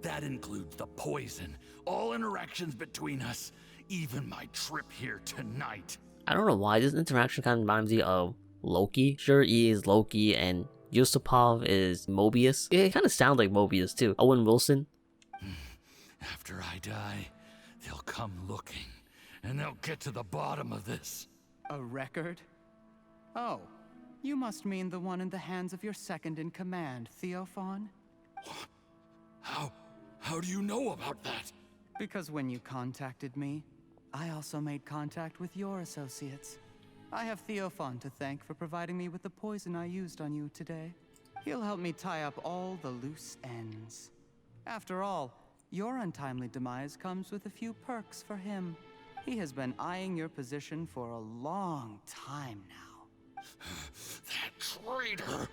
That includes the poison, all interactions between us, even my trip here tonight. I don't know why this interaction kind of reminds me of Loki. Zhiyi is Loki and Yusupov is Mobius. It kind of sounds like Mobius too. Owen Wilson. After I die, they'll come looking, and they'll get to the bottom of this. A record? Oh, you must mean the one in the hands of your second-in-command, Theophan? How do you know about that? Because when you contacted me, I also made contact with your associates. I have Theophan to thank for providing me with the poison I used on you today. He'll help me tie up all the loose ends. After all, your untimely demise comes with a few perks for him. He has been eyeing your position for a long time now. That traitor!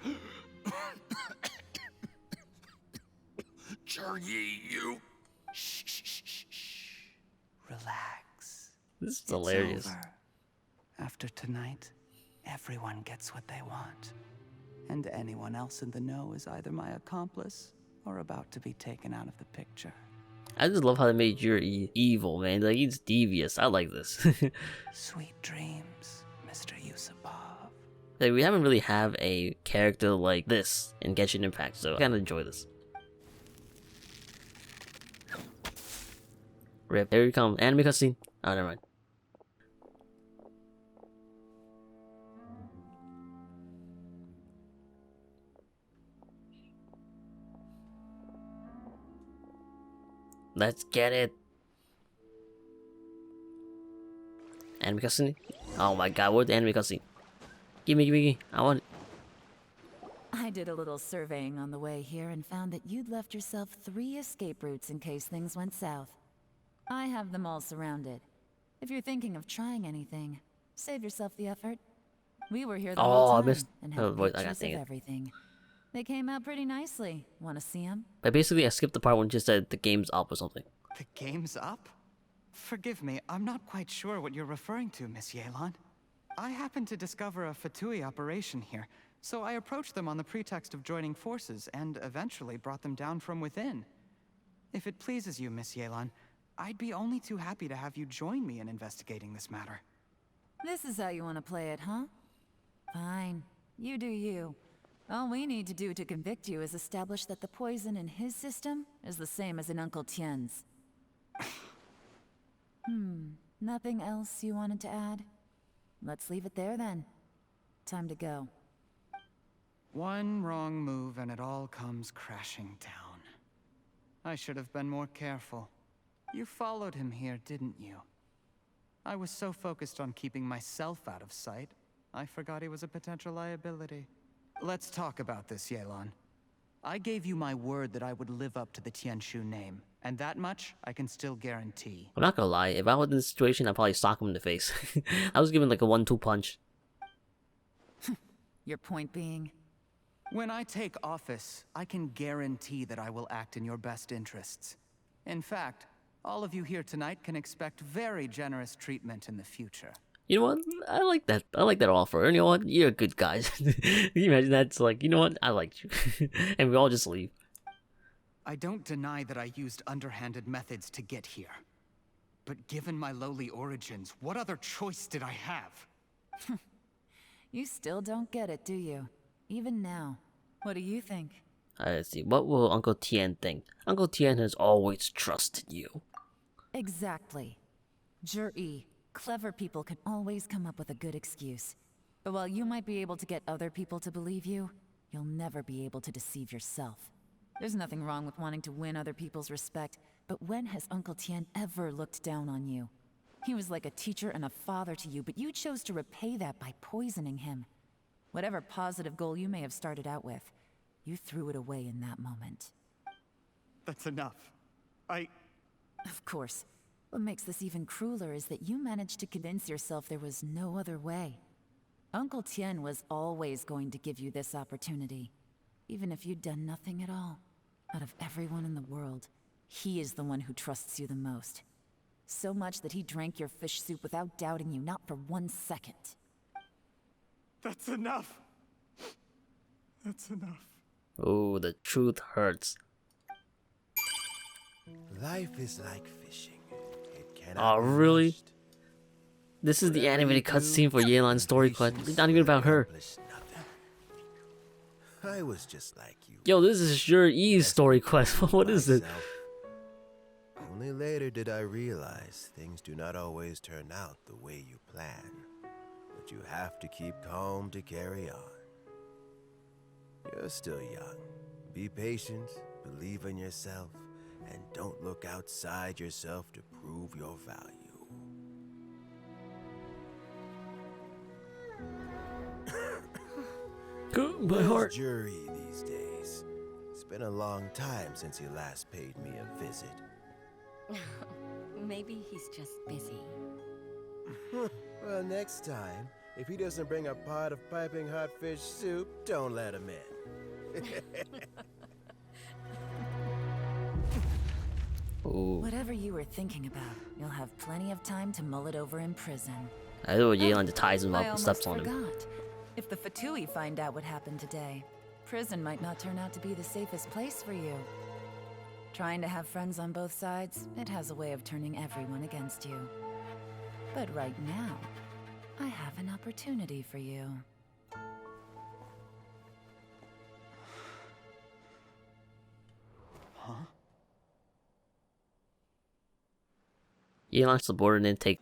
Zhiyi, you... Shh. Relax. This is hilarious. It's over. After tonight, everyone gets what they want. And anyone else in the know is either my accomplice or about to be taken out of the picture. I just love how they made Zhiyi evil, man. Like, he's devious. I like this. Sweet dreams, Mr. Yusupov. Like, we haven't really have a character like this in Genshin Impact, so I kind of enjoy this. Rip, here we come. Anime cutscene. Oh, never mind. Let's get it. Anime cutscene? Oh my god, where's the anime cutscene? Give me. I want it. I did a little surveying on the way here and found that you'd left yourself 3 escape routes in case things went south. I have them all surrounded. If you're thinking of trying anything, save yourself the effort. We were here the whole time and have pictures of everything. They came out pretty nicely. Want to see them? But basically, I skipped the part when it just said the game's up or something. The game's up? Forgive me, I'm not quite sure what you're referring to, Miss Yelan. I happened to discover a Fatui operation here, so I approached them on the pretext of joining forces and eventually brought them down from within. If it pleases you, Miss Yelan, I'd be only too happy to have you join me in investigating this matter. This is how you want to play it, huh? Fine. You do you. All we need to do to convict you is establish that the poison in his system is the same as in Uncle Tian's. Nothing else you wanted to add? Let's leave it there then. Time to go. One wrong move and it all comes crashing down. I should have been more careful. You followed him here, didn't you? I was so focused on keeping myself out of sight, I forgot he was a potential liability. Let's talk about this, Yelan. I gave you my word that I would live up to the Tianshu name, and that much I can still guarantee. I'm not gonna lie, if I was in this situation, I'd probably sock him in the face. I was given like a 1-2 punch. Your point being? When I take office, I can guarantee that I will act in your best interests. In fact, all of you here tonight can expect very generous treatment in the future. You know what? I like that. I like that offer. And you know what? You're a good guy. Can you imagine that? It's like, you know what? I liked you. And we all just leave. I don't deny that I used underhanded methods to get here. But given my lowly origins, what other choice did I have? You still don't get it, do you? Even now. What do you think? Let's see. What will Uncle Tian think? Uncle Tian has always trusted you. Exactly. Zhiyi. Clever people can always come up with a good excuse. But while you might be able to get other people to believe you, you'll never be able to deceive yourself. There's nothing wrong with wanting to win other people's respect, but when has Uncle Tian ever looked down on you? He was like a teacher and a father to you, but you chose to repay that by poisoning him. Whatever positive goal you may have started out with, you threw it away in that moment. That's enough. Of course. What makes this even crueler is that you managed to convince yourself there was no other way. Uncle Tian was always going to give you this opportunity, even if you'd done nothing at all. Out of everyone in the world, he is the one who trusts you the most. So much that he drank your fish soup without doubting you, not for 1 second. That's enough. That's enough. Oh, the truth hurts. Life is like fishing. Oh, really? This is the animated cutscene for Yelan's story quest. It's not even about her. I was just like you. Yo, this is ZHIYI'S story quest. What is it? Only later did I realize things do not always turn out the way you plan. But you have to keep calm to carry on. You're still young. Be patient, believe in yourself, and don't look outside yourself to prove your value. My heart. Zhiyi these days. It's been a long time since he last paid me a visit. Maybe he's just busy. Well, next time, if he doesn't bring a pot of piping hot fish soup, don't let him in. Whatever you were thinking about, you'll have plenty of time to mull it over in prison. I know Yelan just ties him up I and steps on almost him. forgot. If the Fatui find out what happened today, prison might not turn out to be the safest place for you. Trying to have friends on both sides, it has a way of turning everyone against you. But right now, I have an opportunity for you. Yelan's subordinate take.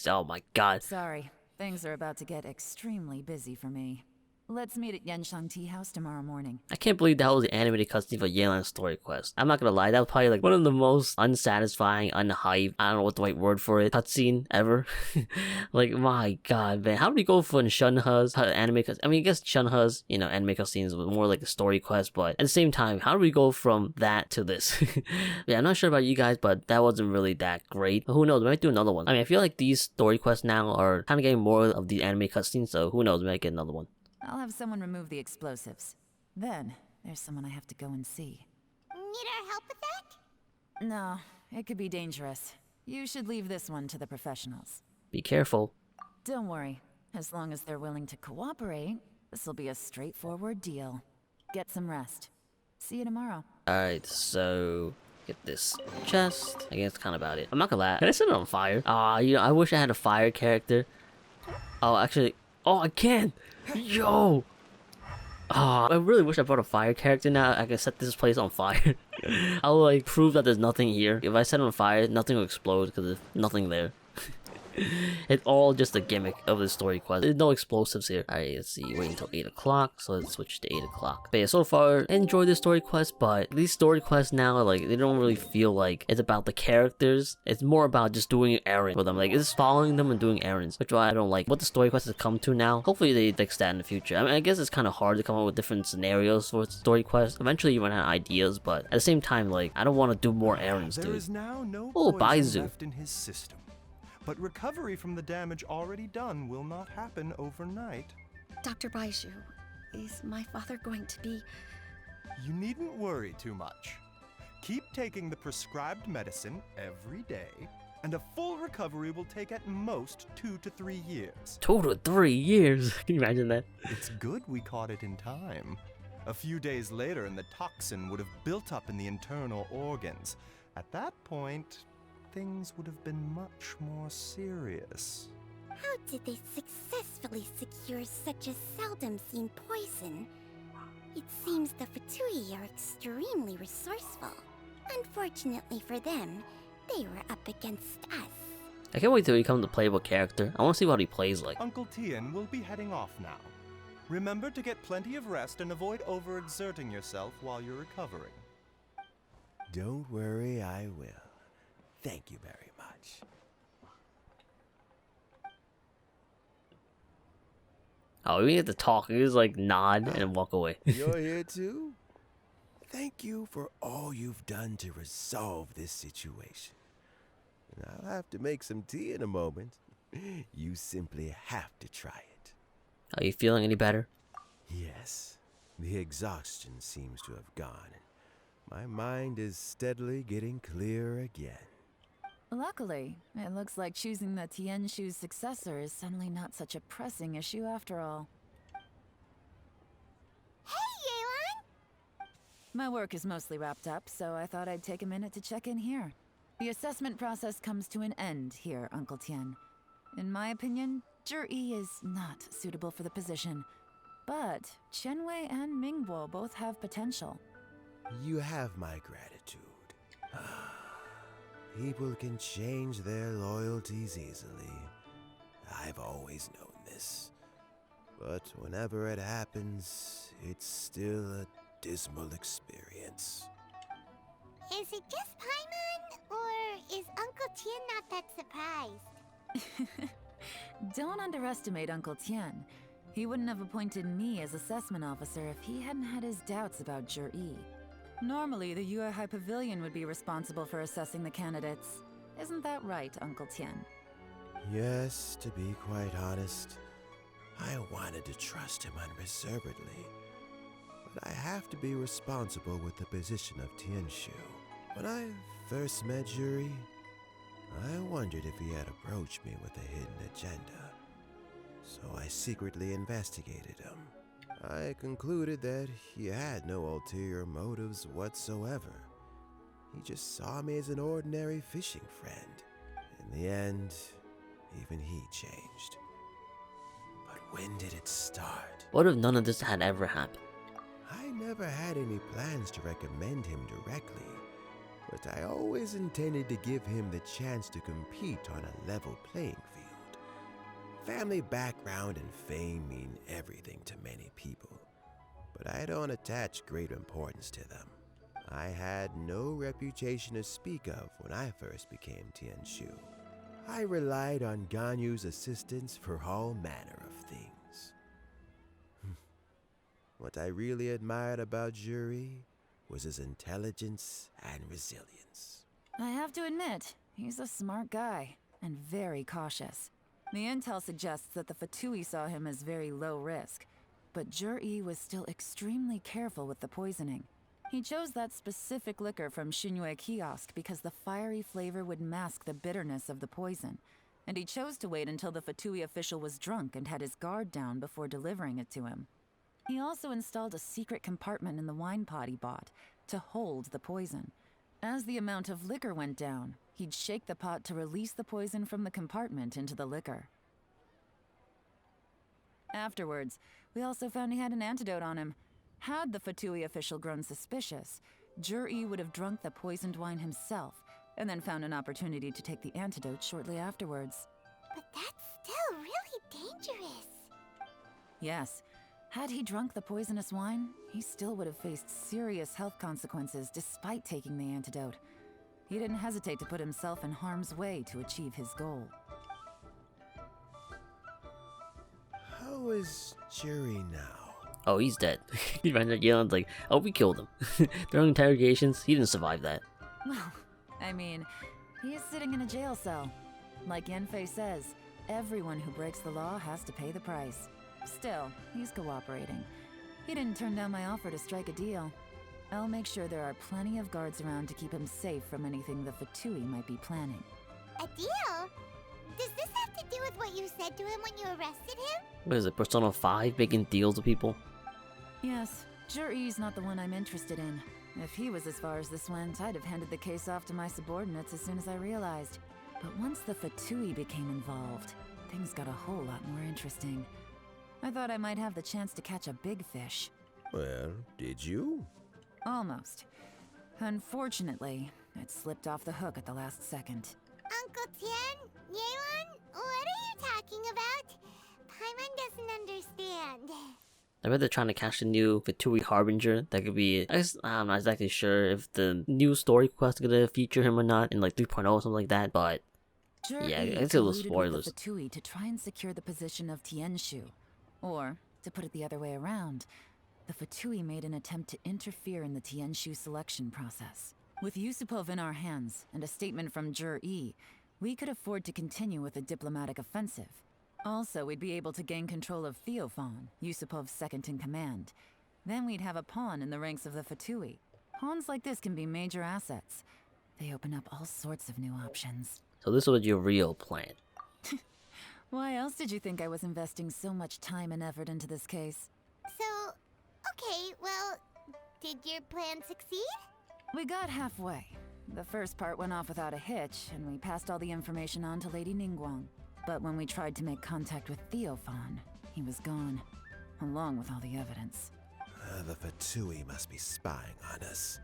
Oh my god. Sorry, things are about to get extremely busy for me. Let's meet at Yanshang Tea House tomorrow morning. I can't believe that was the animated cutscene for Yelan's story quest. I'm not gonna lie, that was probably like one of the most unsatisfying, unhyped, I don't know what the right word for it, cutscene ever. Like, my god, man. How do we go from Shunha's anime cutscene? I mean, I guess Shunha's, you know, anime cutscenes was more like a story quest, but at the same time, how do we go from that to this? Yeah, I'm not sure about you guys, but that wasn't really that great. But who knows, we might do another one. I mean, I feel like these story quests now are kind of getting more of the anime cutscenes, so who knows, we might get another one. I'll have someone remove the explosives. Then, there's someone I have to go and see. Need our help with that? No, it could be dangerous. You should leave this one to the professionals. Be careful. Don't worry. As long as they're willing to cooperate, this'll be a straightforward deal. Get some rest. See you tomorrow. Alright, so get this chest. I guess that's kind of about it. I'm not gonna lie. Can I set it on fire? You know, I wish I had a fire character. Oh, actually, oh, I can! Yo! I really wish I brought a fire character now. I can set this place on fire. I'll like prove that there's nothing here. If I set it on fire, nothing will explode because there's nothing there. It's all just a gimmick of the story quest. There's no explosives here. Alright, let's see. Wait until 8 o'clock. So let's switch to 8 o'clock. But yeah, so far, I enjoyed this story quest, but these story quests now, like, they don't really feel like it's about the characters. It's more about just doing errands for them. Like, it's following them and doing errands, which why I don't like what the story quest has come to now. Hopefully they fix that in the future. I mean, I guess it's kind of hard to come up with different scenarios for story quests. Eventually you run out of ideas, but at the same time, like, I don't want to do more errands, dude. There is now no Oh, poison Baizu. left in his system. But recovery from the damage already done will not happen overnight. Dr. Baizu, is my father going to be... You needn't worry too much. Keep taking the prescribed medicine every day, and a full recovery will take at most 2 to 3 years. 2 to 3 years? Can you imagine that? It's good we caught it in time. A few days later and the toxin would have built up in the internal organs. At that point, things would have been much more serious. How did they successfully secure such a seldom-seen poison? It seems the Fatui are extremely resourceful. Unfortunately for them, they were up against us. I can't wait till he becomes a playable character. I want to see what he plays like. Uncle Tian will be heading off now. Remember to get plenty of rest and avoid overexerting yourself while you're recovering. Don't worry, I will. Thank you very much. Oh, we have to talk. We just like nod and walk away. You're here too? Thank you for all you've done to resolve this situation. I'll have to make some tea in a moment. You simply have to try it. Are you feeling any better? Yes. The exhaustion seems to have gone. My mind is steadily getting clearer again. Luckily, it looks like choosing the Tianshu's successor is suddenly not such a pressing issue after all. Hey, Yelan! My work is mostly wrapped up, so I thought I'd take a minute to check in here. The assessment process comes to an end here, Uncle Tian. In my opinion, Zhiyi is not suitable for the position. But Qianwei and Mingbo both have potential. You have my gratitude. People can change their loyalties easily. I've always known this. But whenever it happens, it's still a dismal experience. Is it just Paimon, or is Uncle Tian not that surprised? Don't underestimate Uncle Tian. He wouldn't have appointed me as assessment officer if he hadn't had his doubts about Zhiyi. Normally, the Yue Pavilion would be responsible for assessing the candidates. Isn't that right, Uncle Tian? Yes, to be quite honest, I wanted to trust him unreservedly. But I have to be responsible with the position of Tianshu. When I first met Zhiyi, I wondered if he had approached me with a hidden agenda. So I secretly investigated him. I concluded that he had no ulterior motives whatsoever. He just saw me as an ordinary fishing friend. In the end, even he changed. But when did it start? What if none of this had ever happened? I never had any plans to recommend him directly. but I always intended to give him the chance to compete on a level playing field. Family background and fame mean everything to many people, but I don't attach great importance to them. I had no reputation to speak of when I first became Tianshu. I relied on Ganyu's assistance for all manner of things. What I really admired about Zhiyi was his intelligence and resilience. I have to admit, he's a smart guy, and very cautious. The intel suggests that the Fatui saw him as very low risk, but Zhiyi was still extremely careful with the poisoning. He chose that specific liquor from Xinyue Kiosk because the fiery flavor would mask the bitterness of the poison, and he chose to wait until the Fatui official was drunk and had his guard down before delivering it to him. He also installed a secret compartment in the wine pot he bought to hold the poison. As the amount of liquor went down, he'd shake the pot to release the poison from the compartment into the liquor. Afterwards, we also found he had an antidote on him. Had the Fatui official grown suspicious, Zhiyi would have drunk the poisoned wine himself, and then found an opportunity to take the antidote shortly afterwards. But that's still really dangerous. Yes. Had he drunk the poisonous wine, he still would have faced serious health consequences despite taking the antidote. He didn't hesitate to put himself in harm's way to achieve his goal. How is Zhiyi now? Oh, he's dead. You find out Yelan's like, oh, we killed him. During interrogations, he didn't survive that. Well, I mean, he is sitting in a jail cell. Like Yanfei says, everyone who breaks the law has to pay the price. Still, he's cooperating. He didn't turn down my offer to strike a deal. I'll make sure there are plenty of guards around to keep him safe from anything the Fatui might be planning. A deal? Does this have to do with what you said to him when you arrested him? What is it, Persona 5 making deals with people? Yes, Zhiyi's not the one I'm interested in. If he was as far as this went, I'd have handed the case off to my subordinates as soon as I realized. But once the Fatui became involved, things got a whole lot more interesting. I thought I might have the chance to catch a big fish. Well, did you? Almost. Unfortunately, it slipped off the hook at the last second. Uncle Tian? Yelan? What are you talking about? Paimon doesn't understand. I bet they're trying to catch the new Fatui Harbinger. That could be, I'm not exactly sure if the new story quest is gonna feature him or not in like 3.0 or something like that, but yeah, it's a little spoilers. The Fatui to try and secure the position of Tianshu. Or, to put it the other way around, the Fatui made an attempt to interfere in the Tianshu selection process. With Yusupov in our hands, and a statement from Zhiyi, we could afford to continue with a diplomatic offensive. Also, we'd be able to gain control of Theophan, Yusupov's second-in-command. Then we'd have a pawn in the ranks of the Fatui. Pawns like this can be major assets. They open up all sorts of new options. So this was your real plan. Why else did you think I was investing so much time and effort into this case? So, okay, well, did your plan succeed? We got halfway. The first part went off without a hitch, and we passed all the information on to Lady Ningguang. But when we tried to make contact with Theophan, he was gone, along with all the evidence. The Fatui must be spying on us.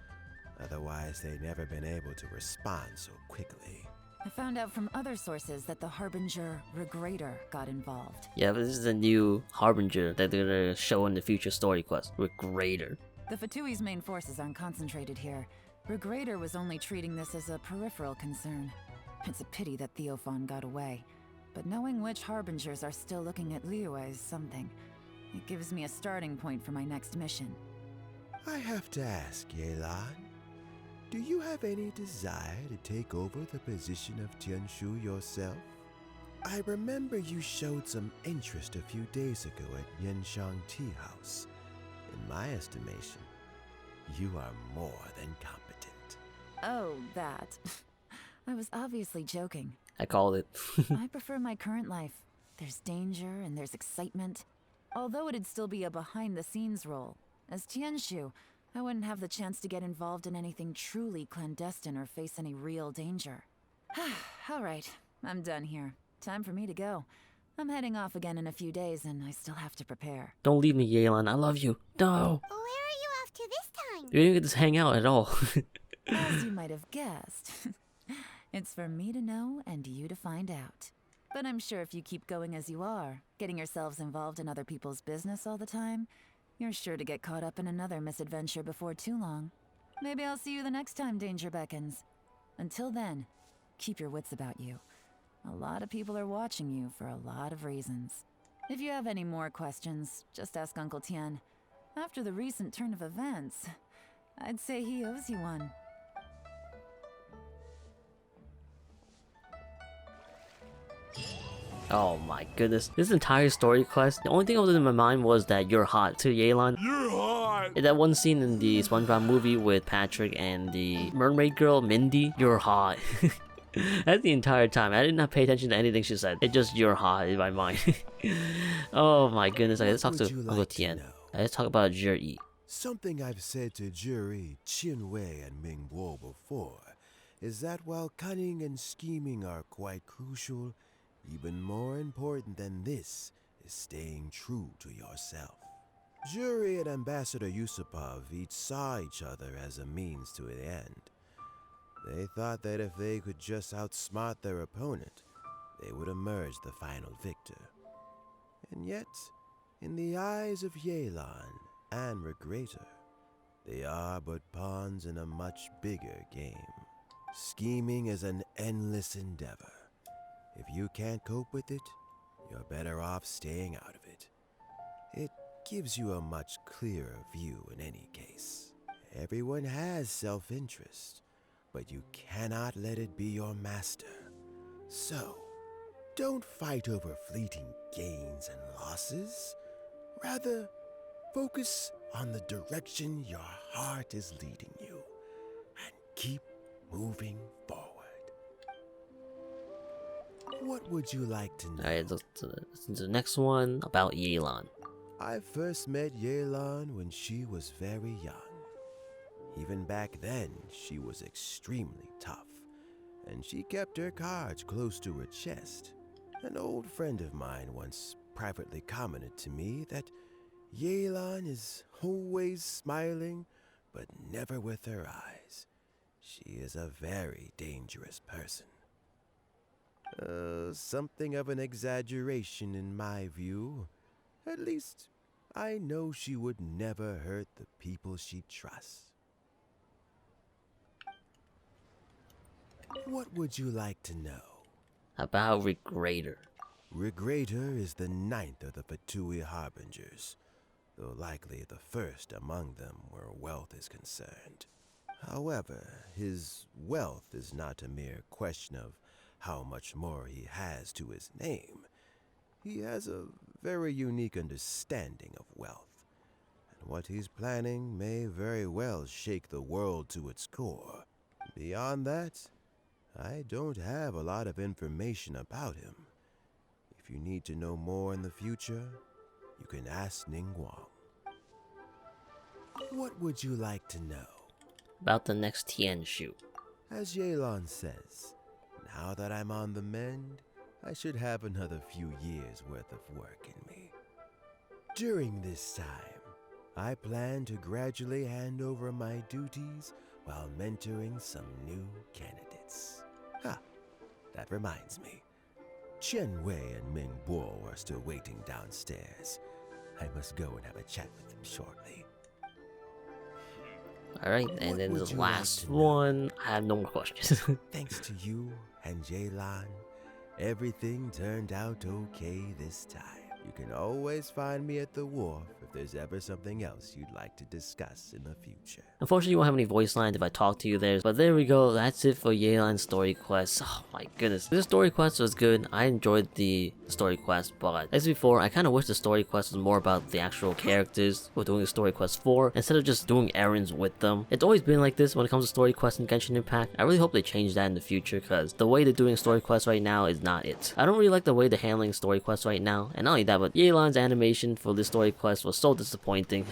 Otherwise, they'd never been able to respond so quickly. I found out from other sources that the Harbinger Regrator got involved. Yeah, but this is a new Harbinger that they're gonna show in the future story quest. Regrator. The Fatui's main forces aren't concentrated here. Regrator was only treating this as a peripheral concern. It's a pity that Theophan got away. But knowing which Harbingers are still looking at Liyue is something. It gives me a starting point for my next mission. I have to ask, Yelan, do you have any desire to take over the position of Tianshu yourself? I remember you showed some interest a few days ago at Yanshang Teahouse. In my estimation, you are more than competent. Oh, that. I was obviously joking. I called it. I prefer my current life. There's danger and there's excitement. Although it'd still be a behind-the-scenes role. As Tianshu, I wouldn't have the chance to get involved in anything truly clandestine or face any real danger. Alright, I'm done here. Time for me to go. I'm heading off again in a few days and I still have to prepare. Don't leave me, Yelan. I love you. No. Where are you off to this time? We didn't get to hang out at all. As you might have guessed, it's for me to know and you to find out. But I'm sure if you keep going as you are, getting yourselves involved in other people's business all the time, you're sure to get caught up in another misadventure before too long. Maybe I'll see you the next time danger beckons. Until then, keep your wits about you. A lot of people are watching you for a lot of reasons. If you have any more questions, just ask Uncle Tian. After the recent turn of events, I'd say he owes you one. Oh my goodness. This entire story quest, the only thing that was in my mind was that you're hot to Yelan. You're hot! That one scene in the SpongeBob movie with Patrick and the mermaid girl, Mindy, you're hot. That's the entire time. I did not pay attention to anything she said. It just you're hot in my mind. Oh my goodness. Okay, let's talk to Uncle Tian. Let's talk about Zhiyi. Something I've said to Zhiyi, Qianwei, and Mingbo before is that while cunning and scheming are quite crucial, even more important than this is staying true to yourself. Zhiyi and Ambassador Yusupov each saw each other as a means to an end. They thought that if they could just outsmart their opponent, they would emerge the final victor. And yet, in the eyes of Yelan and Regrator, they are but pawns in a much bigger game. Scheming is an endless endeavor. If you can't cope with it, you're better off staying out of it. It gives you a much clearer view in any case. Everyone has self-interest, but you cannot let it be your master. So, don't fight over fleeting gains and losses. Rather, focus on the direction your heart is leading you, and keep moving forward. What would you like to know? Alright, the next one about Yelan. I first met Yelan when she was very young. Even back then, she was extremely tough, and she kept her cards close to her chest. An old friend of mine once privately commented to me that Yelan is always smiling, but never with her eyes. She is a very dangerous person. Something of an exaggeration in my view. At least, I know she would never hurt the people she trusts. What would you like to know? About Regrator. Regrator is the 9th of the Fatui Harbingers, though likely the first among them where wealth is concerned. However, his wealth is not a mere question of how much more he has to his name. He has a very unique understanding of wealth, and what he's planning may very well shake the world to its core. Beyond that, I don't have a lot of information about him. If you need to know more in the future, you can ask Ningguang. What would you like to know? About the next Tianshu. As Yelan says, now that I'm on the mend, I should have another few years worth of work in me. During this time, I plan to gradually hand over my duties while mentoring some new candidates. That reminds me. Qianwei and Mingbo are still waiting downstairs. I must go and have a chat with them shortly. Alright, and then the last one, I have no more questions. Thanks to you and Yelan, everything turned out okay this time. You can always find me at the wharf if there's ever something else you'd like to discuss in the future. Unfortunately, you won't have any voice lines if I talk to you there, but there we go. That's it for Yelan's story quest. Oh my goodness. This story quest was good. I enjoyed the story quest, but as before, I kind of wish the story quest was more about the actual characters we're doing the story quest for, instead of just doing errands with them. It's always been like this when it comes to story quests in Genshin Impact. I really hope they change that in the future, because the way they're doing story quests right now is not it. I don't really like the way they're handling story quests right now, and not only that, but Yelan's animation for this story quest was so disappointing.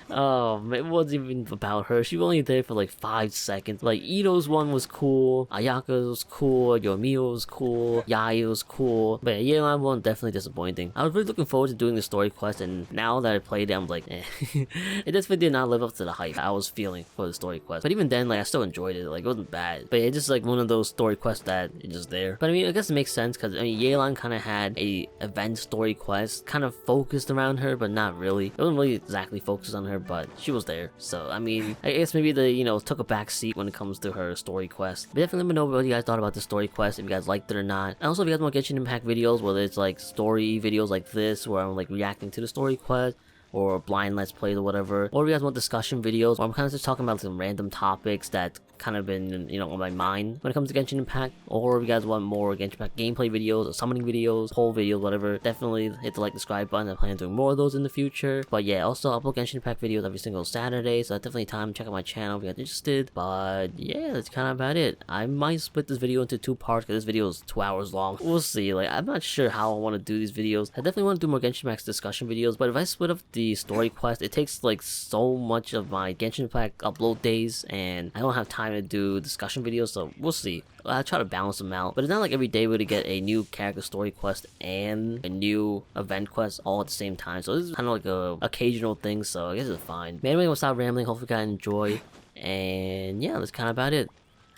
It wasn't even about her. She was only there for like 5 seconds. Like, Ito's one was cool, Ayaka's was cool, Yomiya was cool, Yaya was cool, but yeah, Yelan one definitely disappointing. I was really looking forward to doing the story quest, and now that I played it, I'm like, eh. It definitely did not live up to the hype I was feeling for the story quest. But even then, like, I still enjoyed it. Like, it wasn't bad. But it's just like one of those story quests that is just there. But I mean, I guess it makes sense because I mean, Yelan kind of had a event story quest, kind of focused around her, but not really. It wasn't really exactly focused on her, but she was there. So I mean, I guess maybe they, took a back seat when it comes to her story quest. But definitely let me know what you guys thought about the story quest, if you guys liked it or not. And also, if you guys want Genshin Impact videos, whether it's like story videos like this, where I'm like reacting to the story quest, or blind let's plays or whatever, or if you guys want discussion videos, or I'm kind of just talking about some random topics that kind of been, on my mind when it comes to Genshin Impact, or if you guys want more Genshin Impact gameplay videos, or summoning videos, poll videos, whatever, definitely hit the like, subscribe button. I plan on doing more of those in the future. But yeah, also upload Genshin Impact videos every single Saturday, so definitely time to check out my channel if you guys are interested. But yeah, that's kind of about it. I might split this video into 2 parts, because this video is 2 hours long. We'll see. Like, I'm not sure how I want to do these videos. I definitely want to do more Genshin Impact discussion videos, but if I split up the story quest, it takes like so much of my Genshin Impact upload days, and I don't have time to do discussion videos, so we'll see. I'll try to balance them out, but it's not like every day we're to get a new character story quest and a new event quest all at the same time, so this is kind of like a occasional thing, so I guess it's fine. But anyway, we'll stop rambling. Hopefully you guys enjoy, and yeah, that's kind of about it.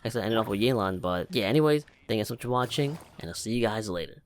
I said I ended off with Yelan, but yeah, anyways, thank you so much for watching, and I'll see you guys later.